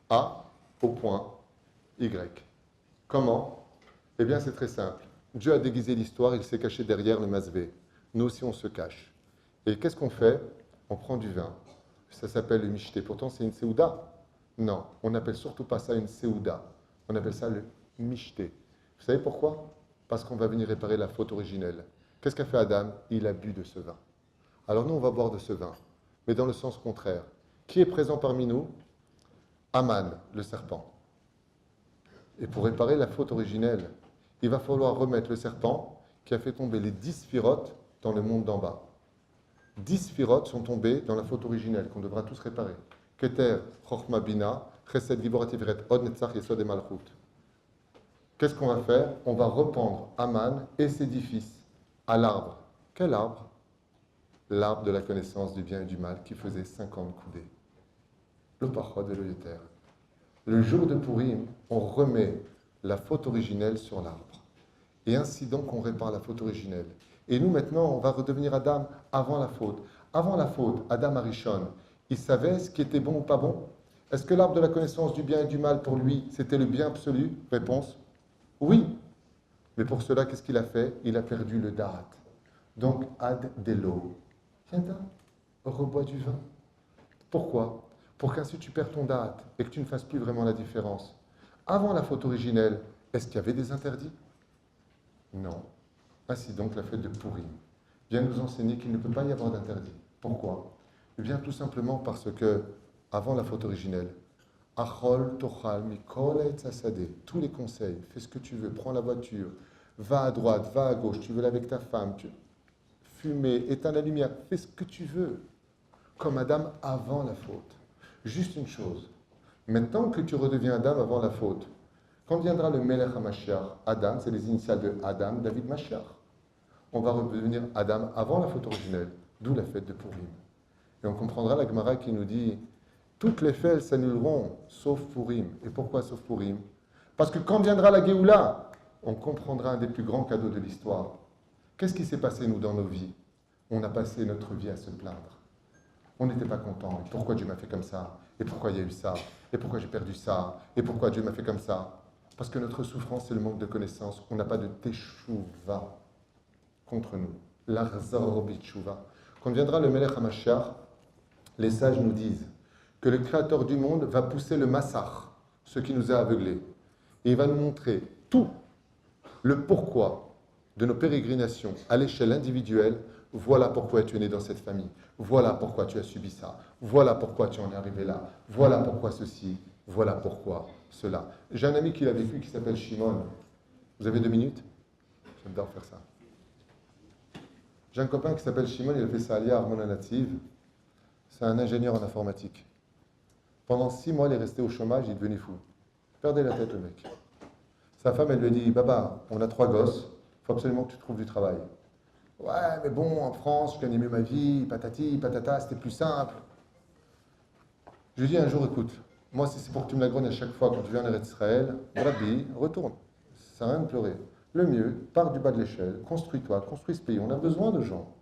A au point Y. Comment? Eh bien, c'est très simple. Dieu a déguisé l'histoire, il s'est caché derrière le masvé. Nous aussi, on se cache. Et qu'est-ce qu'on fait? On prend du vin. Ça s'appelle le mishté. Pourtant, c'est une séouda. Non, on n'appelle surtout pas ça une séouda. On appelle ça le mishté. Vous savez pourquoi? Parce qu'on va venir réparer la faute originelle. Qu'est-ce qu'a fait Adam? Il a bu de ce vin. Alors nous, on va boire de ce vin, mais dans le sens contraire. Qui est présent parmi nous? Aman, le serpent. Et pour réparer la faute originelle, il va falloir remettre le serpent qui a fait tomber les 10 sphirotes dans le monde d'en bas. 10 sphirotes sont tombés dans la faute originelle, qu'on devra tous réparer. Keter, Chochma Bina, Chesed, Gibor, Tiferet, Od, Netzach, Yesod et Malchut. Qu'est-ce qu'on va faire? On va rependre Aman et ses 10 fils à l'arbre. Quel arbre? L'arbre de la connaissance du bien et du mal qui faisait 50 coudées. Le Pachod et le Yeter. Le jour de Purim, on remet la faute originelle sur l'arbre. Et ainsi donc, on répare la faute originelle. Et nous, maintenant, on va redevenir Adam avant la faute. Avant la faute, Adam Arishon, il savait ce qui était bon ou pas bon? Est-ce que l'arbre de la connaissance du bien et du mal, pour lui, c'était le bien absolu? Réponse, oui. Mais pour cela, qu'est-ce qu'il a fait? Il a perdu le da'at. Donc, ad delo. Tiens, rebois du vin. Pourquoi? Pour qu'ainsi tu perds ton da'at et que tu ne fasses plus vraiment la différence. Avant la faute originelle, est-ce qu'il y avait des interdits? Non. Ainsi donc, la fête de Purim vient nous enseigner qu'il ne peut pas y avoir d'interdit. Pourquoi? Eh bien, tout simplement parce que, avant la faute originelle, Achol, Tochal, Mikol, Etzasadeh, tous les conseils, fais ce que tu veux, prends la voiture, va à droite, va à gauche, tu veux aller avec ta femme, fumer, éteins la lumière, fais ce que tu veux, comme Adam avant la faute. Juste une chose, maintenant que tu redeviens Adam avant la faute, quand viendra le Melech HaMashiach, Adam, c'est les initiales de Adam, David, Mashiach. On va redevenir Adam avant la faute originelle, d'où la fête de Purim. Et on comprendra la Gemara qui nous dit toutes les fêtes s'annuleront, sauf Purim. Et pourquoi sauf Purim? Parce que quand viendra la Géoula, on comprendra un des plus grands cadeaux de l'histoire. Qu'est-ce qui s'est passé, nous, dans nos vies? On a passé notre vie à se plaindre. On n'était pas content. Et pourquoi Dieu m'a fait comme ça? Et pourquoi il y a eu ça? Et pourquoi j'ai perdu ça? Et pourquoi Dieu m'a fait comme ça? Parce que notre souffrance, c'est le manque de connaissance. On n'a pas de teshuva contre nous. L'arzor bitshuva. Quand viendra le Melech HaMashiach, les sages nous disent que le Créateur du monde va pousser le massach, ce qui nous a aveuglés. Et il va nous montrer tout le pourquoi de nos pérégrinations à l'échelle individuelle. Voilà pourquoi tu es né dans cette famille. Voilà pourquoi tu as subi ça. Voilà pourquoi tu en es arrivé là. Voilà pourquoi ceci. Voilà pourquoi cela. J'ai un ami qui l'a vécu qui s'appelle Shimon. Vous avez 2 minutes? J'adore faire ça. J'ai un copain qui s'appelle Shimon, il a fait sa Aliyah Armona Nativ. C'est un ingénieur en informatique. Pendant 6 mois, il est resté au chômage, il devenait fou. Il perdait la tête, le mec. Sa femme, elle lui a dit, Baba, on a 3 gosses, il faut absolument que tu trouves du travail. Ouais, mais bon, en France, je gagnais mieux ma vie, patati, patata, c'était plus simple. Je lui ai dit un jour, écoute, moi, si c'est pour que tu me la grognes à chaque fois quand tu viens en Eretz Israël, Rabbi, retourne. Ça sert à rien de pleurer. Le mieux, pars du bas de l'échelle, construis-toi, construis ce pays. On a besoin de gens.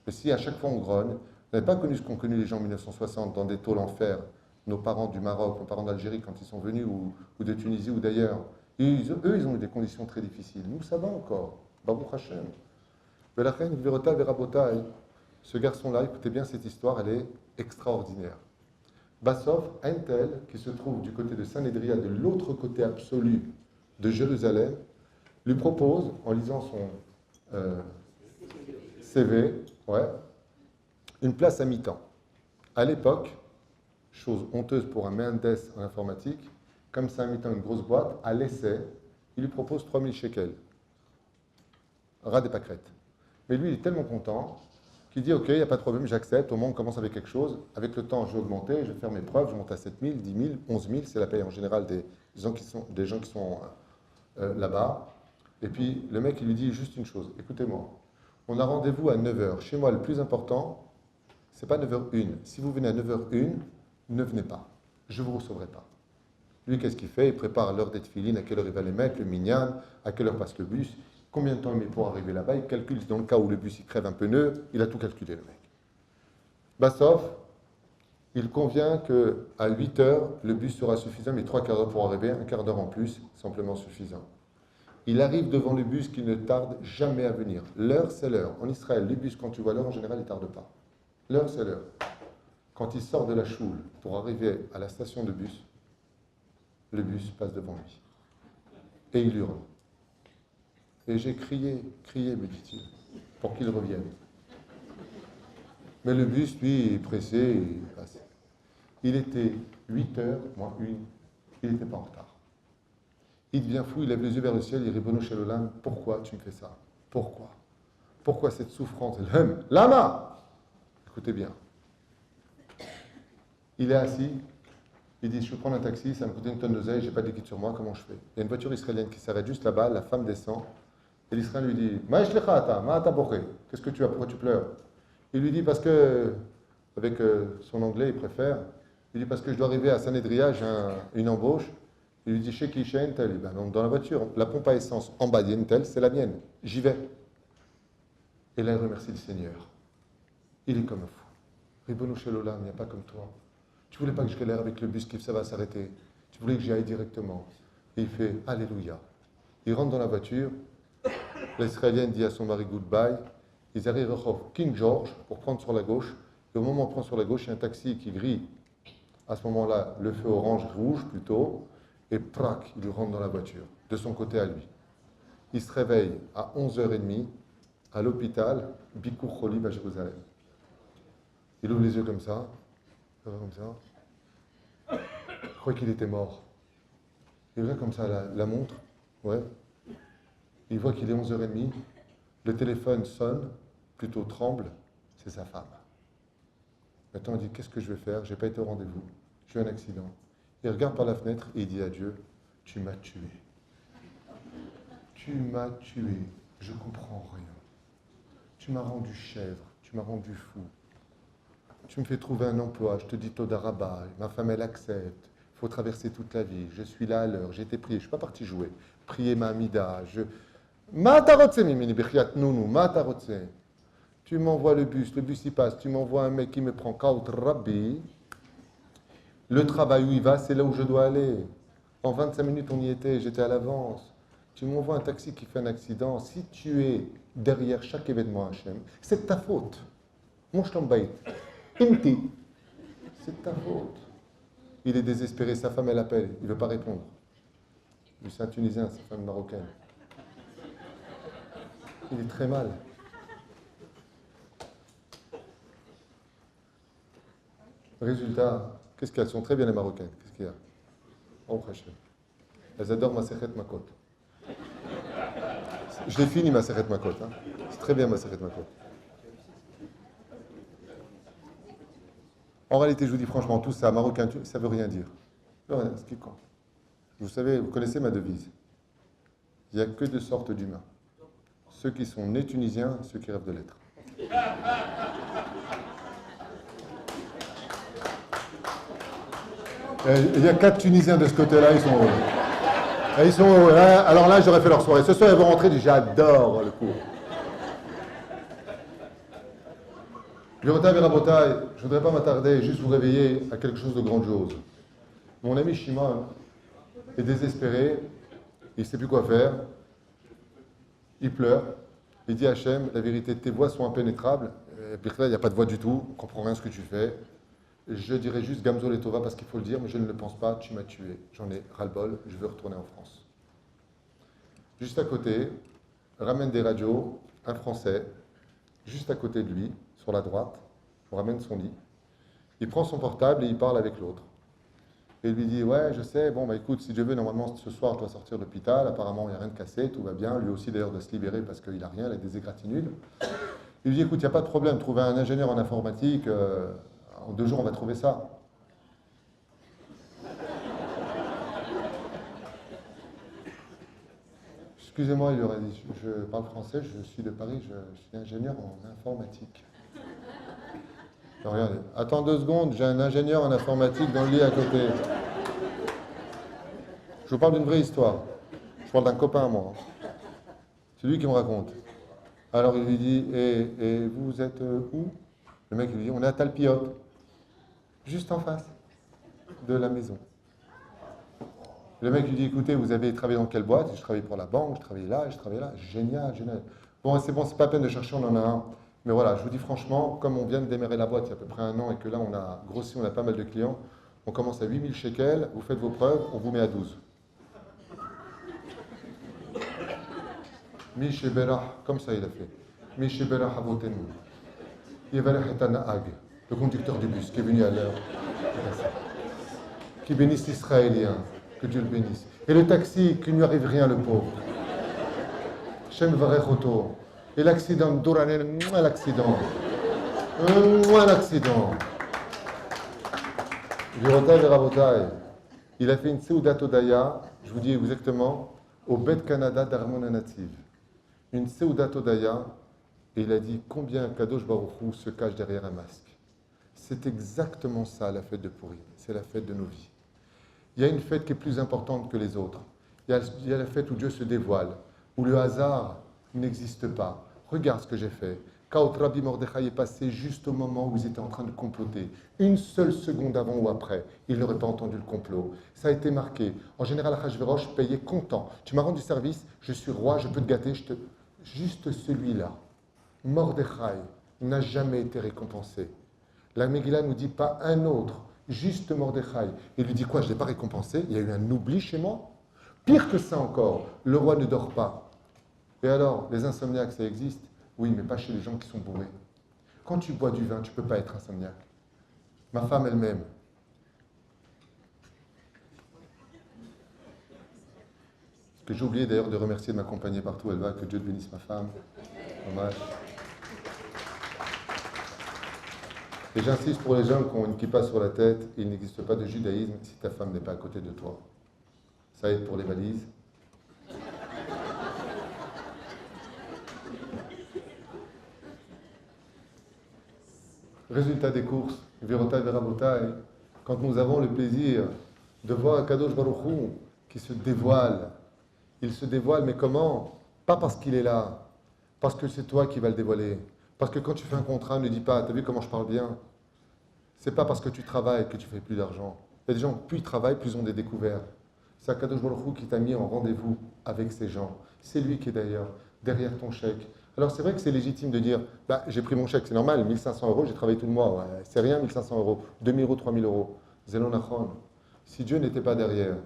Mais si à chaque fois on grogne, vous n'avez pas connu ce qu'ont connu les gens en 1960 dans des tôles en fer, nos parents du Maroc, nos parents d'Algérie quand ils sont venus, ou de Tunisie ou d'ailleurs. Eux, ils ont eu des conditions très difficiles. Nous, ça va encore. Baruch Hashem. Velachen, Gvirota, Verabotai. Ce garçon-là, écoutez bien cette histoire, elle est extraordinaire. Bassov, un tel qui se trouve du côté de Saint-Nédria, de l'autre côté absolu de Jérusalem, lui propose, en lisant son CV, ouais, une place à mi-temps. À l'époque, chose honteuse pour un Mendes en informatique, comme c'est à mi-temps une grosse boîte, à l'essai, il lui propose 3000 shekels. Ras des pâquerettes. Mais lui, il est tellement content qu'il dit, OK, il n'y a pas de problème, j'accepte, au moins on commence avec quelque chose. Avec le temps, je vais augmenter, je vais faire mes preuves, je monte à 7000, 10 000, 11 000, c'est la paye en général des gens qui sont là-bas. Et puis, le mec, il lui dit juste une chose, écoutez-moi, on a rendez-vous à 9 heures. Chez moi, le plus important, c'est pas 9h01. Si vous venez à 9h01, ne venez pas. Je ne vous recevrai pas. Lui, qu'est-ce qu'il fait? Il prépare l'heure des tefilines, à quelle heure il va les mettre, le minyan, à quelle heure passe le bus, combien de temps il met pour arriver là-bas. Il calcule, dans le cas où le bus il crève un pneu, il a tout calculé, le mec. Bassov, il convient qu'à 8 heures, le bus sera suffisant, mais 3 quarts d'heure pour arriver, un quart d'heure en plus, simplement suffisant. Il arrive devant le bus qui ne tarde jamais à venir. L'heure, c'est l'heure. En Israël, les bus, quand tu vois l'heure, en général, ils ne tardent pas. L'heure, c'est l'heure. Quand il sort de la choule pour arriver à la station de bus, le bus passe devant lui. Et il hurle. Et j'ai crié, me dit-il, pour qu'il revienne. Mais le bus, lui, est pressé, il passe. Il était 8 heures, moins 1, il n'était pas en retard. Il devient fou, il lève les yeux vers le ciel, il dit, Ribono Shel Olam, pourquoi tu me fais ça? Pourquoi? Pourquoi cette souffrance? Lama! Écoutez bien. Il est assis, il dit, je vais prendre un taxi, ça me coûte une tonne d'oseille, je n'ai pas de liquide sur moi, comment je fais? Il y a une voiture israélienne qui s'arrête juste là-bas, la femme descend, et l'Israélien lui dit, qu'est-ce que tu as, pourquoi tu pleures? Il lui dit, parce que, avec son anglais, il préfère, il dit, parce que je dois arriver à Sanedria, j'ai une embauche. Il lui dit, chez qui, chez Entel? Ben, donc dans la voiture, la pompe à essence en bas d'Entel, c'est la mienne, j'y vais. Et là, il remercie le Seigneur. Il est comme un fou. Ribono Shel Olam, il n'y a pas comme toi. Tu voulais pas que je galère avec le bus qui ça va s'arrêter. Tu voulais que j'y aille directement. Et il fait Alléluia. Il rentre dans la voiture. L'Israélienne dit à son mari goodbye. Ils arrivent à King George pour prendre sur la gauche. Et au moment où on prend sur la gauche, il y a un taxi qui grille. À ce moment-là, le feu orange, rouge plutôt. Et prac, il rentre dans la voiture, de son côté à lui. Il se réveille à 11h30 à l'hôpital Bikur Cholim à Jérusalem. Il ouvre les yeux comme ça. Je crois qu'il était mort. Il regarde comme ça la montre. Ouais. Il voit qu'il est 11h30. Le téléphone sonne, plutôt tremble. C'est sa femme. Maintenant, il dit, qu'est-ce que je vais faire? Je n'ai pas été au rendez-vous. J'ai eu un accident. Il regarde par la fenêtre et il dit à Dieu, tu m'as tué. Tu m'as tué. Je comprends rien. Tu m'as rendu chèvre. Tu m'as rendu fou. Tu me fais trouver un emploi. Je te dis Toda Rabba. Ma femme, elle accepte. Il faut traverser toute la vie. Je suis là à l'heure. J'ai été prié. Je ne suis pas parti jouer. Prier ma Amida. Tu m'envoies le bus il passe. Tu m'envoies un mec qui me prend Kaut Rabbi. Le travail où il va, c'est là où je dois aller. En 25 minutes, on y était, j'étais à l'avance. Tu m'envoies un taxi qui fait un accident. Si tu es derrière chaque événement Hachem, c'est de ta faute. Mon shtambaït. Inti. C'est de ta faute. Il est désespéré, sa femme, elle appelle. Il ne veut pas répondre. Lui, c'est un Tunisien, sa femme marocaine. Il est très mal. Résultat, qu'est-ce qu'elles sont très bien les Marocaines. Qu'est-ce qu'il y a? Oh, elles adorent Masechet Makot. Je l'ai fini Masechet Makot. Hein. C'est très bien Masechet Makot. En réalité, je vous dis franchement, tout ça, marocain, ça veut rien dire. Ça veut rien, ce qui compte. Vous savez, vous connaissez ma devise. Il n'y a que deux sortes d'humains. Ceux qui sont nés tunisiens et ceux qui rêvent de l'être. Il y a 4 Tunisiens de ce côté-là, ils sont heureux. Et ils sont heureux. Alors là, j'aurais fait leur soirée. Ce soir, ils vont rentrer, j'adore le cours. Vérota Vérabotaï, je ne voudrais pas m'attarder, juste vous réveiller à quelque chose de grandiose. Mon ami Shimon est désespéré, il ne sait plus quoi faire, il pleure, il dit à Hachem, la vérité, tes voix sont impénétrables, il n'y a pas de voix du tout, on ne comprend rien ce que tu fais. Je dirais juste Gamzol et Tova parce qu'il faut le dire, mais je ne le pense pas, tu m'as tué, j'en ai ras-le-bol, je veux retourner en France. Juste à côté, ramène des radios, un Français, juste à côté de lui, sur la droite, on ramène son lit, il prend son portable et il parle avec l'autre. Et il lui dit, ouais, je sais, bon, bah écoute, si Dieu veut, normalement, ce soir, tu dois sortir de l'hôpital, apparemment, il n'y a rien de cassé, tout va bien, lui aussi, d'ailleurs, doit se libérer parce qu'il n'a rien, il a des égratignures. Il lui dit, écoute, il n'y a pas de problème, trouver un ingénieur en informatique, en 2 jours, on va trouver ça. Excusez-moi, il lui aurait dit, je parle français, je suis de Paris, je suis ingénieur en informatique. Alors, regardez, attends 2 secondes, j'ai un ingénieur en informatique dans le lit à côté. Je vous parle d'une vraie histoire. Je parle d'un copain à moi. C'est lui qui me raconte. Alors il lui dit, et vous êtes où? Le mec lui dit, on est à Talpiot, juste en face de la maison. Le mec lui dit, écoutez, vous avez travaillé dans quelle boîte? Je travaillais pour la banque, je travaillais là, je travaillais là. Génial, génial. Bon, c'est pas la peine de chercher, on en a un. Mais voilà, je vous dis franchement, comme on vient de démarrer la boîte il y a à peu près 1 an et que là on a grossi, on a pas mal de clients, on commence à 8000 shekels, vous faites vos preuves, on vous met à 12. Mishebera, comme ça il a fait. Mishebera Havotenu. Yevarech et Anaag, le conducteur du bus qui est venu à l'heure. Qui bénisse l'Israélien, que Dieu le bénisse. Et le taxi, qu'il ne lui arrive rien, le pauvre. Shem Varech Oto. Et l'accident, Douranen, l'accident. L'accident. Virotai Verabotai. Il a fait une Seudat Odaya, je vous dis exactement, au Bet Canada d'Armona Native. Une Seudat Odaya, et il a dit combien Kadosh Baruch Hu se cache derrière un masque. C'est exactement ça, la fête de Purim. C'est la fête de nos vies. Il y a une fête qui est plus importante que les autres. Il y a la fête où Dieu se dévoile, où le hasard n'existe pas. Regarde ce que j'ai fait. Quand Rabbi Mordechai est passé juste au moment où ils étaient en train de comploter, une seule seconde avant ou après, il n'aurait pas entendu le complot. Ça a été marqué. En général, Achashverosh payait content. Tu m'as rendu service, je suis roi, je peux te gâter. Juste celui-là, Mordechai, n'a jamais été récompensé. La Megillah ne nous dit pas un autre, juste Mordechai. Il lui dit quoi? Je ne l'ai pas récompensé, il y a eu un oubli chez moi. Pire que ça encore, le roi ne dort pas. Et alors, les insomniaques, ça existe? Oui, mais pas chez les gens qui sont bourrés. Quand tu bois du vin, tu ne peux pas être insomniaque. Ma femme elle-même. Que j'ai oublié d'ailleurs de remercier de m'accompagner partout où elle va, que Dieu bénisse ma femme. Dommage. Et j'insiste pour les gens qui ont une kippa sur la tête, il n'existe pas de judaïsme si ta femme n'est pas à côté de toi. Ça aide pour les valises. Résultat des courses, Virotai Verabotai, quand nous avons le plaisir de voir Kadosh Baruch Hu qui se dévoile, il se dévoile, mais comment? Pas parce qu'il est là, parce que c'est toi qui vas le dévoiler. Parce que quand tu fais un contrat, ne dis pas, t'as vu comment je parle bien? C'est pas parce que tu travailles que tu fais plus d'argent. Il y a des gens, plus ils travaillent, plus ils ont des découvertes. C'est Kadosh Baruch Hu qui t'a mis en rendez-vous avec ces gens. C'est lui qui est d'ailleurs derrière ton chèque. Alors c'est vrai que c'est légitime de dire, bah, j'ai pris mon chèque, c'est normal, 1500 euros, j'ai travaillé tout le mois, ouais, c'est rien 1500 euros, 2000 euros, 3000 euros. Zelonachon, si Dieu n'était pas derrière,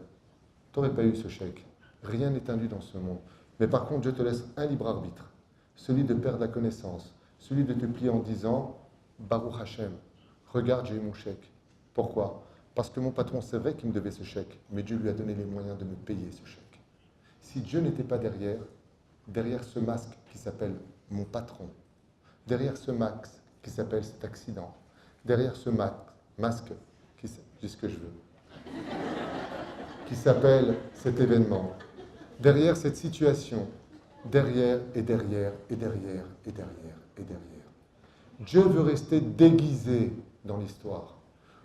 tu n'aurais pas eu ce chèque. Rien n'est induit dans ce monde. Mais par contre, Dieu te laisse un libre arbitre, celui de perdre la connaissance, celui de te plier en disant, Baruch Hashem, regarde, j'ai eu mon chèque. Pourquoi? Parce que mon patron, c'est vrai qu'il me devait ce chèque, mais Dieu lui a donné les moyens de me payer ce chèque. Si Dieu n'était pas derrière, derrière ce masque qui s'appelle mon patron, derrière ce masque qui s'appelle cet accident, derrière ce masque masque, je dis ce que je veux, qui s'appelle cet événement. Derrière cette situation, derrière et derrière et derrière et derrière et derrière. Dieu veut rester déguisé dans l'histoire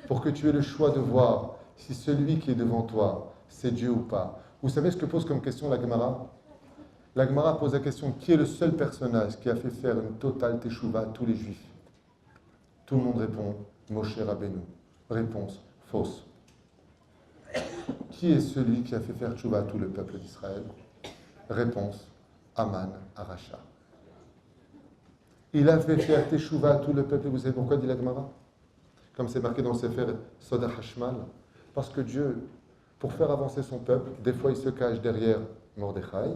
pour que tu aies le choix de voir si celui qui est devant toi, c'est Dieu ou pas. Vous savez ce que pose comme question la Gemara? La Gemara pose la question, qui est le seul personnage qui a fait faire une totale teshuva à tous les Juifs? Tout le monde répond, Moshe Rabbeinu. Réponse, fausse. Qui est celui qui a fait faire teshuva à tout le peuple d'Israël? Réponse, Aman Aracha. Il a fait faire teshuva à tout le peuple. Vous savez pourquoi, dit la Gemara? Comme c'est marqué dans le Sefer Soda Hashmal. Parce que Dieu, pour faire avancer son peuple, des fois il se cache derrière Mordechai,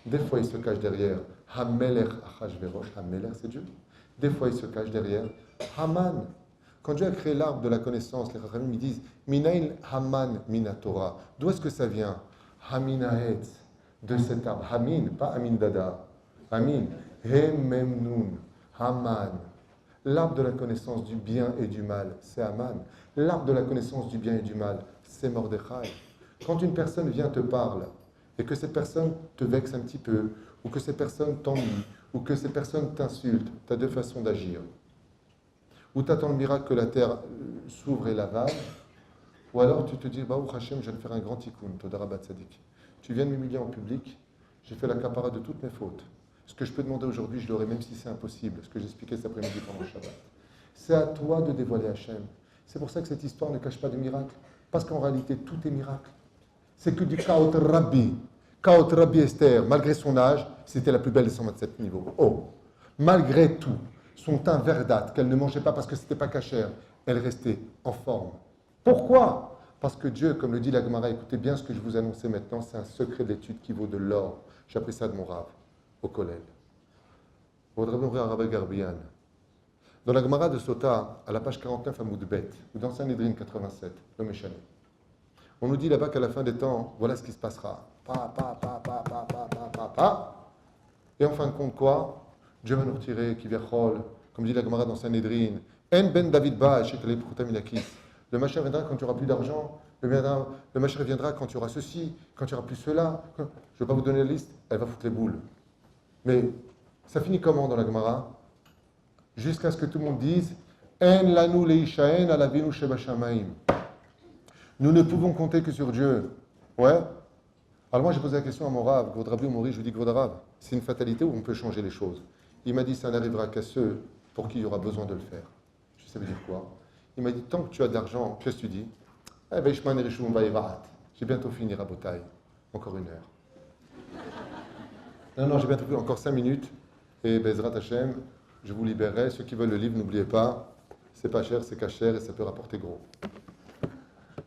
des fois il se cache derrière Hamelech Achashverosh, Hamelech c'est Dieu, des fois il se cache derrière Haman. Quand Dieu a créé l'arbre de la connaissance, les Chachamim ils disent Minail Haman Mina Torah. D'où est-ce que ça vient? Haminahetz, de cet arbre. Hamin, pas Amin Dada. Amin. Hememnun, Haman. L'arbre de la connaissance du bien et du mal, c'est Haman. L'arbre de la connaissance du bien et du mal, c'est Mordechai. Quand une personne vient te parle et que cette personne te vexe un petit peu, ou que cette personne t'ennuie, ou que cette personne t'insulte, tu as deux façons d'agir. Ou tu attends le miracle que la terre s'ouvre et l'avale, ou alors tu te dis, Baruch Hashem, je viens de faire un grand tikkun, Todara Bat Tzadik. Tu viens de m'humilier en public, j'ai fait la capara de toutes mes fautes. Ce que je peux demander aujourd'hui, je l'aurai même si c'est impossible, ce que j'expliquais cet après-midi pendant le Shabbat. C'est à toi de dévoiler Hachem. C'est pour ça que cette histoire ne cache pas de miracle. Parce qu'en réalité, tout est miracle. C'est que du Kaot Rabbi. Kaot Rabbi Esther, malgré son âge, c'était la plus belle des 127 niveaux. Oh, malgré tout, son teint verdâtre, qu'elle ne mangeait pas parce que ce n'était pas cachère, elle restait en forme. Pourquoi? Parce que Dieu, comme le dit la Gemara, écoutez bien ce que je vous annonçais maintenant, c'est un secret d'étude qui vaut de l'or. J'ai appris ça de mon rave, au collège. Votre Rabbi Garbian. Dans la Gemara de Sota, à la page 49 à Moudbet, ou dans Sanhedrin 87, le Méchané, on nous dit là-bas qu'à la fin des temps, voilà ce qui se passera. Et en fin de compte, quoi? Dieu va nous retirer, qui verchol, comme dit la Gemara dans Sanhedrin, En ben David ba, le Mashiach viendra quand tu auras plus d'argent, le Mashiach viendra quand tu auras ceci, quand tu auras plus cela. Je ne vais pas vous donner la liste, elle va foutre les boules. Mais ça finit comment dans la Gemara? Jusqu'à ce que tout le monde dise En lanu leishaen alavinu shebashamaim. Nous ne pouvons compter que sur Dieu. Ouais. Alors moi j'ai posé la question à mon Rav, Kvod Rabbi Mori, je lui dis Kvod Rav, c'est une fatalité ou on peut changer les choses? Il m'a dit ça n'arrivera qu'à ceux pour qui il y aura besoin de le faire. Je sais ça veut dire quoi? Il m'a dit tant que tu as de l'argent, qu'est-ce que tu dis? Eh ben Ishman Erishum Vaïvat. J'ai bientôt fini Rabotai. Encore une heure. Non, j'ai bientôt fini, encore 5 minutes. Et Bezrat Hashem, je vous libérerai. Ceux qui veulent le livre, n'oubliez pas, c'est pas cher, c'est cachère et ça peut rapporter gros.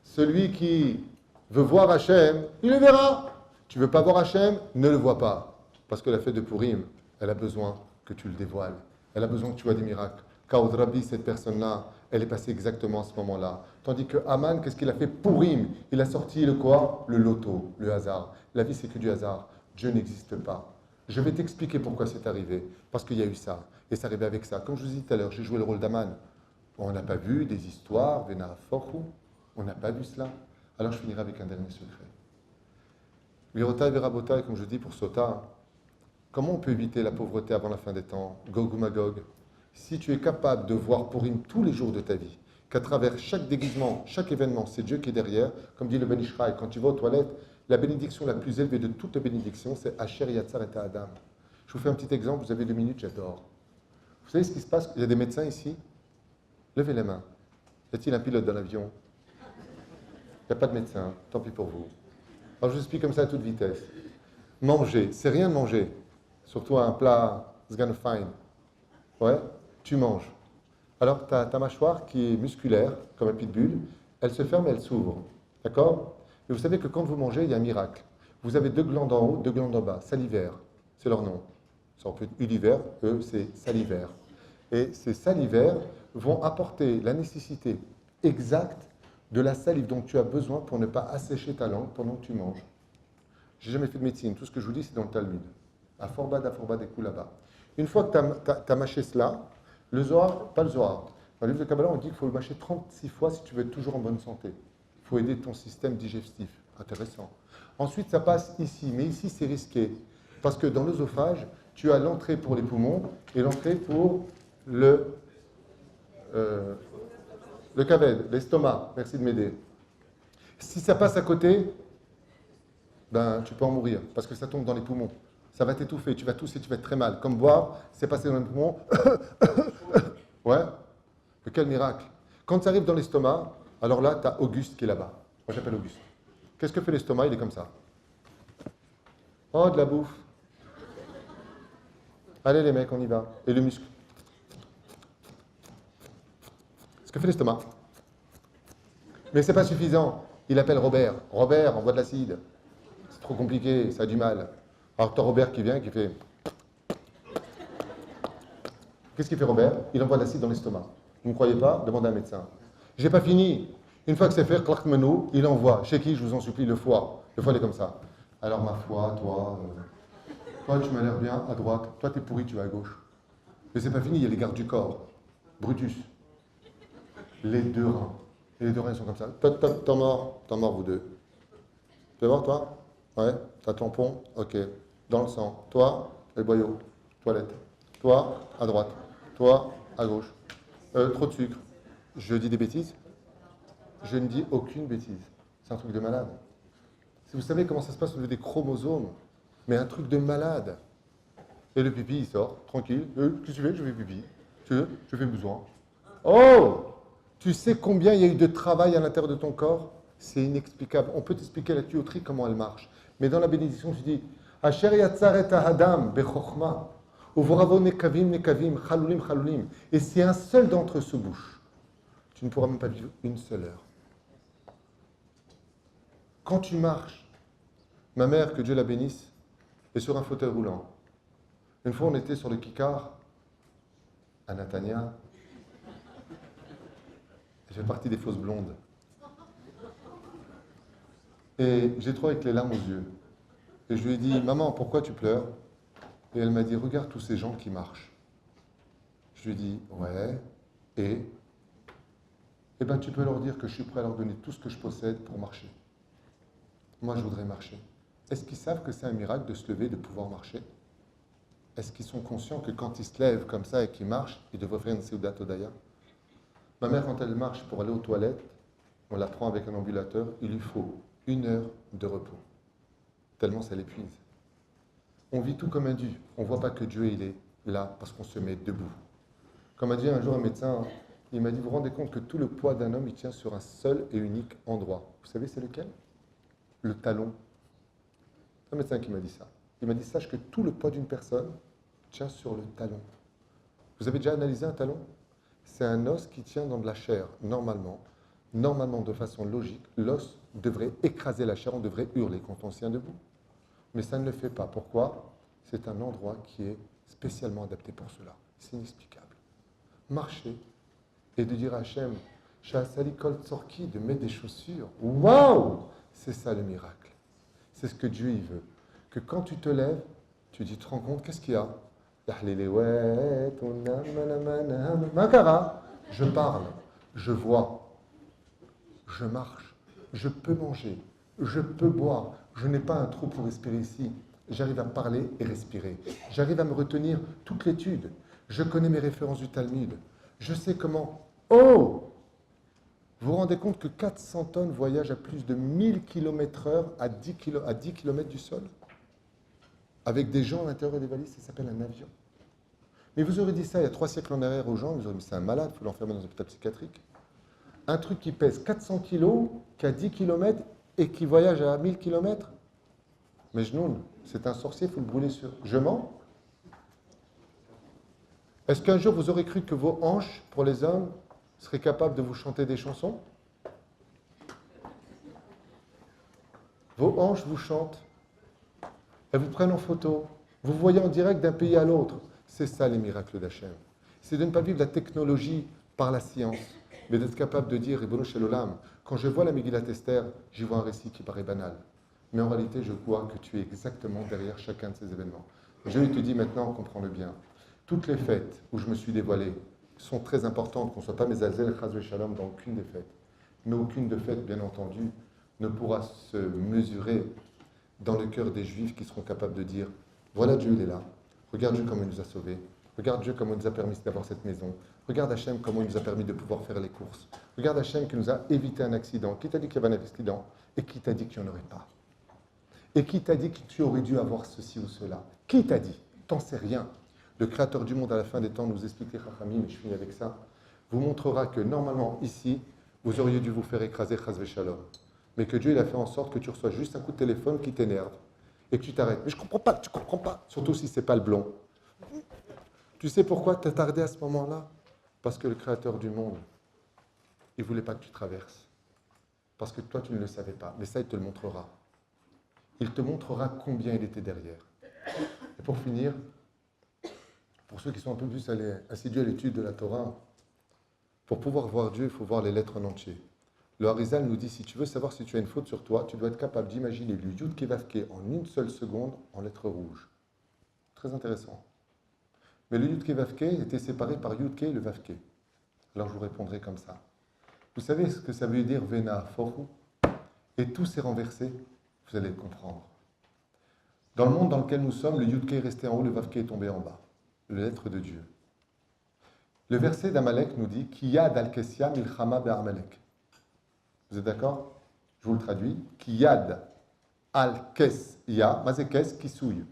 Celui qui veut voir Hachem, il le verra. Tu veux pas voir Hachem, ne le vois pas. Parce que la fête de Purim, elle a besoin que tu le dévoiles. Elle a besoin que tu vois des miracles. Kaoud Rabbi, cette personne-là, elle est passée exactement à ce moment-là. Tandis que Haman, qu'est-ce qu'il a fait? Purim, il a sorti le quoi? Le loto, le hasard. La vie, c'est que du hasard. Dieu n'existe pas. Je vais t'expliquer pourquoi c'est arrivé. Parce qu'il y a eu ça. Et c'est arrivé avec ça. Comme je vous disais tout à l'heure, j'ai joué le rôle d'Haman. On n'a pas vu des histoires, Vena Forhu. On n'a pas vu cela. Alors je finirai avec un dernier secret. Virotai Verabotai, comme je dis pour Sota, comment on peut éviter la pauvreté avant la fin des temps? Gog ou Magog. Si tu es capable de voir Purim tous les jours de ta vie, qu'à travers chaque déguisement, chaque événement, c'est Dieu qui est derrière, comme dit le Ben Ishraï, quand tu vas aux toilettes, la bénédiction la plus élevée de toutes les bénédictions, c'est Asher Yatzar et Adam. Je vous fais un petit exemple, vous avez 2 minutes, j'adore. Vous savez ce qui se passe? Il y a des médecins ici. Levez les mains. Y a-t-il un pilote dans l'avion? Il n'y a pas de médecin, tant pis pour vous. Alors je vous explique comme ça à toute vitesse. Manger, c'est rien de manger. Surtout un plat sgan fine. Ouais, tu manges. Alors tu as ta mâchoire qui est musculaire, comme un pitbull, elle se ferme et elle s'ouvre. D'accord? Et vous savez que quand vous mangez, il y a un miracle. Vous avez 2 glandes en haut, 2 glandes en bas, salivaires. C'est leur nom. Ça peut être ulivaire, eux c'est salivaire. Et ces salivaires vont apporter la nécessité exacte de la salive dont tu as besoin pour ne pas assécher ta langue pendant que tu manges. J'ai jamais fait de médecine, tout ce que je vous dis c'est dans le Talmud. Aforbad et coup là-bas. Une fois que tu as mâché cela, le Zohar, pas le Zohar, Dans le livre de Kabbalah, on dit qu'il faut le mâcher 36 fois si tu veux être toujours en bonne santé. Il faut aider ton système digestif. Intéressant. Ensuite, ça passe ici. Mais ici, c'est risqué. Parce que dans l'œsophage, tu as l'entrée pour les poumons et l'entrée pour le kaved, l'estomac. Merci de m'aider. Si ça passe à côté, ben, tu peux en mourir parce que ça tombe dans les poumons. Ça va t'étouffer, tu vas tousser, tu vas être très mal. Comme boire, c'est passé dans les poumons. Ouais. Mais quel miracle. Quand ça arrive dans l'estomac, alors là, tu as Auguste qui est là-bas. Moi, j'appelle Auguste. Qu'est-ce que fait l'estomac? Il est comme ça. Oh, de la bouffe. Allez, les mecs, on y va. Et le muscle. Ce que fait l'estomac. Mais c'est pas suffisant. Il appelle Robert. Robert, envoie de l'acide. C'est trop compliqué, ça a du mal. Alors, tu as Robert qui vient, qui fait... Qu'est-ce qu'il fait, Robert? Il envoie de l'acide dans l'estomac. Vous ne me croyez pas? Demandez à un médecin. J'ai pas fini. Une fois que c'est fait, il envoie. Chez qui, je vous en supplie, le foie. Le foie, il est comme ça. Alors, ma foi, toi, tu m'as l'air bien à droite. Toi, t'es pourri, tu vas à gauche. Mais c'est pas fini, il y a les gardes du corps. Brutus. Les deux reins. Et les deux reins, ils sont comme ça. T'en mort, vous deux. Tu vas voir, toi? Ouais. T'as tampon? Ok. Dans le sang. Toi, les boyaux. Toilette. Toi, à droite. Toi, à gauche. Trop de sucre. Je dis des bêtises? Je ne dis aucune bêtise. C'est un truc de malade. Si vous savez comment ça se passe au niveau des chromosomes, mais un truc de malade. Et le pipi, il sort, tranquille. Qu'est-ce que tu fais? Je fais pipi. Je fais besoin. Oh! Tu sais combien il y a eu de travail à l'intérieur de ton corps? C'est inexplicable. On peut t'expliquer la tuyauterie, comment elle marche. Mais dans la bénédiction, je dis Asher yatzaret ahadam bechokhma, uvoravo nekavim nekavim, chalulim chalulim. Et si un seul d'entre eux se bouche, tu ne pourras même pas vivre une seule heure. Quand tu marches, ma mère, que Dieu la bénisse, est sur un fauteuil roulant. Une fois, on était sur le Kikar, à Natania. J'ai fait partie des fausses blondes. Et j'ai trouvé avec les larmes aux yeux. Et je lui ai dit, maman, pourquoi tu pleures? Et elle m'a dit, regarde tous ces gens qui marchent. Je lui ai dit, ouais, et eh bien, tu peux leur dire que je suis prêt à leur donner tout ce que je possède pour marcher. Moi, je voudrais marcher. Est-ce qu'ils savent que c'est un miracle de se lever, de pouvoir marcher? Est-ce qu'ils sont conscients que quand ils se lèvent comme ça et qu'ils marchent, ils devraient faire une Seudat Odaya? Ma mère, quand elle marche pour aller aux toilettes, on la prend avec un ambulateur, il lui faut 1 heure de repos. Tellement ça l'épuise. On vit tout comme un dieu. On ne voit pas que Dieu, il est là parce qu'on se met debout. Comme a dit un jour un médecin, il m'a dit, vous vous rendez compte que tout le poids d'un homme, il tient sur un seul et unique endroit. Vous savez c'est lequel? Le talon. C'est un médecin qui m'a dit ça. Il m'a dit, sache que tout le poids d'une personne tient sur le talon. Vous avez déjà analysé un talon? C'est un os qui tient dans de la chair. Normalement, de façon logique, l'os devrait écraser la chair, on devrait hurler quand on se tient debout. Mais ça ne le fait pas. Pourquoi? C'est un endroit qui est spécialement adapté pour cela. C'est inexplicable. Marcher et de dire à Hachem, Sha'asali kol tzorki, de mettre des chaussures. Waouh! C'est ça le miracle. C'est ce que Dieu il veut. Que quand tu te lèves, tu dis, tu te rends compte, qu'est-ce qu'il y a? Je parle, je vois, je marche, je peux manger, je peux boire, je n'ai pas un trou pour respirer ici. J'arrive à parler et respirer. J'arrive à me retenir toute l'étude. Je connais mes références du Talmud. Je sais comment. Oh! Vous vous rendez compte que 400 tonnes voyagent à plus de 1000 km/h à 10 km du sol? Avec des gens à l'intérieur des valises, ça s'appelle un avion. Mais vous aurez dit ça il y a 3 siècles en arrière aux gens, vous aurez dit c'est un malade, il faut l'enfermer dans un hôpital psychiatrique. Un truc qui pèse 400 kg, qui a 10 km et qui voyage à 1000 km. Mais Jnoun, c'est un sorcier, il faut le brûler sur. Je mens? Est-ce qu'un jour vous aurez cru que vos hanches, pour les hommes, seraient capables de vous chanter des chansons? Vos hanches vous chantent. Elles vous prennent en photo. Vous voyez en direct d'un pays à l'autre. C'est ça les miracles d'Hachem. C'est de ne pas vivre la technologie par la science, mais d'être capable de dire, Ribono Shel Olam, quand je vois la Megillat Esther, j'y vois un récit qui paraît banal. Mais en réalité, je vois que tu es exactement derrière chacun de ces événements. Je te dis maintenant, comprends-le bien. Toutes les fêtes où je me suis dévoilé, sont très importantes, qu'on ne soit pas mezazel, chas shalom dans aucune des fêtes. Mais aucune de fête, bien entendu, ne pourra se mesurer dans le cœur des Juifs qui seront capables de dire, voilà Dieu, il est là. Regarde Dieu comment il nous a sauvés. Regarde Dieu comment il nous a permis d'avoir cette maison. Regarde Hachem comment il nous a permis de pouvoir faire les courses. Regarde Hachem qui nous a évité un accident. Qui t'a dit qu'il y avait un accident? Et qui t'a dit qu'il n'y en aurait pas? Et qui t'a dit que tu aurais dû avoir ceci ou cela? Qui t'a dit? T'en sais rien. Le Créateur du monde à la fin des temps nous explique les Chachamim, et je finis avec ça, vous montrera que normalement ici, vous auriez dû vous faire écraser chas v'shalom. Mais que Dieu il a fait en sorte que tu reçois juste un coup de téléphone qui t'énerve et que tu t'arrêtes. Mais je ne comprends pas, tu ne comprends pas. Surtout si ce n'est pas le blond. Tu sais pourquoi tu as tardé à ce moment-là? Parce que le Créateur du monde, il ne voulait pas que tu traverses. Parce que toi, tu ne le savais pas. Mais ça, il te le montrera. Il te montrera combien il était derrière. Et pour finir, pour ceux qui sont un peu plus assidus à l'étude de la Torah, pour pouvoir voir Dieu, il faut voir les lettres en entier. Le Harizal nous dit, si tu veux savoir si tu as une faute sur toi, tu dois être capable d'imaginer le Yud Ke Vav Ke en une seule seconde en lettres rouges. Très intéressant. Mais le Yud Ke Vav Ke était séparé par Yud Ke et le Vav Ke. Alors je vous répondrai comme ça. Vous savez ce que ça veut dire Vena Foru? Et tout s'est renversé, vous allez le comprendre. Dans le monde dans lequel nous sommes, le Yud Ke est resté en haut, le Vav Ke est tombé en bas. Le lettre de Dieu. Le verset d'Amalek nous dit Kiyad al-Kessia milchama be'Amalek. Vous êtes d'accord? Je vous le traduis. Kiyad al-Kessia, mazekes kisouille.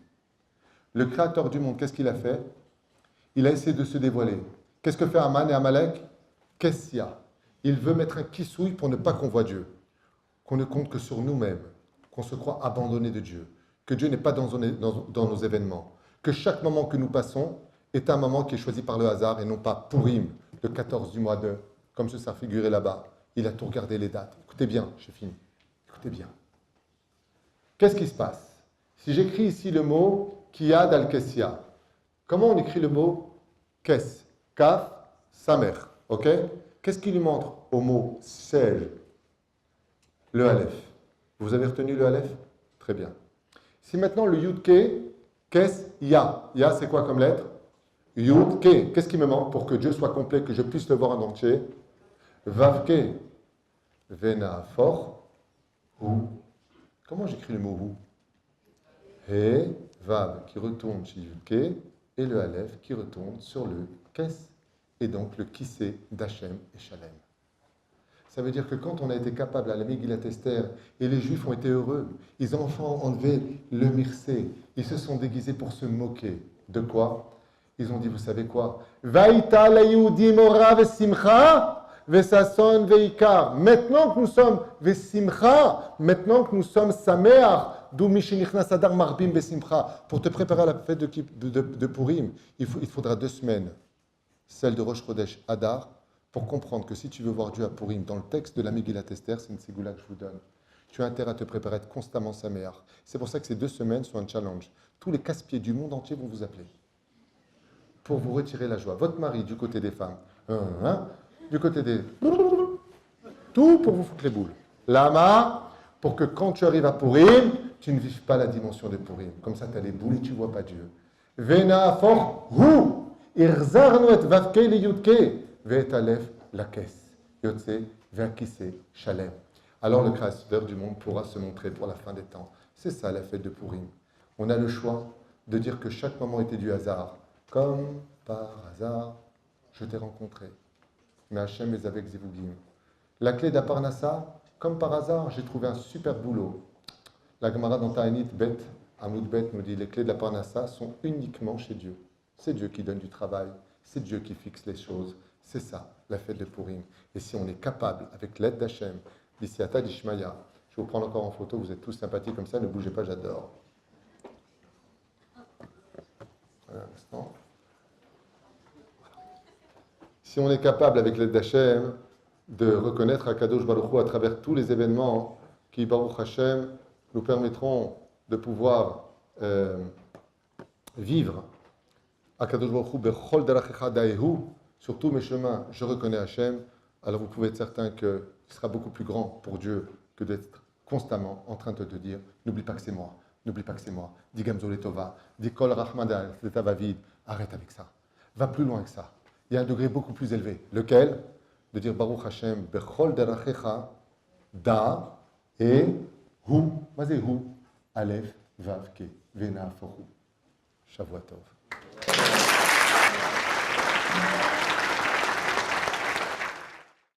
Le Créateur du monde, qu'est-ce qu'il a fait? Il a essayé de se dévoiler. Qu'est-ce que fait Aman et Amalek? Kessia. Il veut mettre un kisouille pour ne pas qu'on voit Dieu. Qu'on ne compte que sur nous-mêmes. Qu'on se croit abandonné de Dieu. Que Dieu n'est pas dans nos événements. Que chaque moment que nous passons est un moment qui est choisi par le hasard et non pas Purim, le 14 du mois de, comme ça figurait là-bas. Il a tout regardé les dates. Écoutez bien, j'ai fini. Écoutez bien. Qu'est-ce qui se passe? Si j'écris ici le mot Kiyad al-Kessia, comment on écrit le mot Kes? Kaf, Samer. Ok? Qu'est-ce qui lui montre au mot Sel? Le Aleph. Vous avez retenu le Aleph? Très bien. Si maintenant le Yud Ke, Kes, Ya. Ya, c'est quoi comme lettre? Yud Ke. Qu'est-ce qui me manque pour que Dieu soit complet, que je puisse le voir en entier? Vav Ke. Vena for. Hu. Comment j'écris le mot Hu? He, Vav qui retourne chez Yud Ke et le Aleph qui retourne sur le Kes et donc le Kissé d'Hachem et Shalem. Ça veut dire que quand on a été capable à la Megillat Esther, et les Juifs ont été heureux, ils ont enfin enlevé le mirsé, ils se sont déguisés pour se moquer. De quoi? Ils ont dit, vous savez quoi? Vaïta la Yehudim ora vesimcha vesason veikar. Maintenant que nous sommes vesimcha, maintenant que nous sommes sameach, d'où mishenichnas adar marbim vesimcha, pour te préparer à la fête de Purim, il faudra 2 semaines, celle de Rosh Chodesh Adar, pour comprendre que si tu veux voir Dieu à Purim, dans le texte de la Megillat Esther, c'est une ségoula que je vous donne. Tu as intérêt à te préparer à être constamment sameach. C'est pour ça que ces 2 semaines sont un challenge. Tous les casse-pieds du monde entier vont vous appeler pour vous retirer la joie. Votre mari du côté des femmes, du côté des... Tout pour vous foutre les boules. Lama, pour que quand tu arrives à Purim, tu ne vives pas la dimension de Purim. Comme ça, tu as les boules et tu ne vois pas Dieu. Vena for hu, irzarnu et vavke li yudke, ve'et alef lakes, yotse ve'akise shalem. Alors le Créateur du monde pourra se montrer pour la fin des temps. C'est ça la fête de Purim. On a le choix de dire que chaque moment était du hasard. Comme par hasard, je t'ai rencontré. Mais Hachem est avec Zivugim. La clé d'Aparnassa, comme par hasard, j'ai trouvé un super boulot. La Gemara dans Ta'anit Bet, Amoud Bet nous dit les clés de la Parnassa sont uniquement chez Dieu. C'est Dieu qui donne du travail, c'est Dieu qui fixe les choses. C'est ça, la fête de Purim. Et si on est capable, avec l'aide d'Hachem, d'Isiata d'Ishmaïa, je vais vous prendre encore en photo, vous êtes tous sympathiques comme ça, ne bougez pas, j'adore. Un instant. Si on est capable, avec l'aide d'Hachem, de reconnaître Akadosh Baruch Hu à travers tous les événements qui, Baruch Hashem, nous permettront de pouvoir vivre Akadosh Baruch Hu bechol derachecha daehu, sur tous mes chemins, je reconnais Hachem, alors vous pouvez être certain qu'il sera beaucoup plus grand pour Dieu que d'être constamment en train de te dire n'oublie pas que c'est moi, n'oublie pas que c'est moi, dis Gamzo Letova, dis Kol Rahmada Letavavid, arrête avec ça, va plus loin que ça. il y a un degré beaucoup plus élevé. Lequel? De dire Baruch Hashem, Bechol derachecha, da, et hu, mazé hu, Aleph, Vav, Ke, Vena, Foru. Shavuot Tov.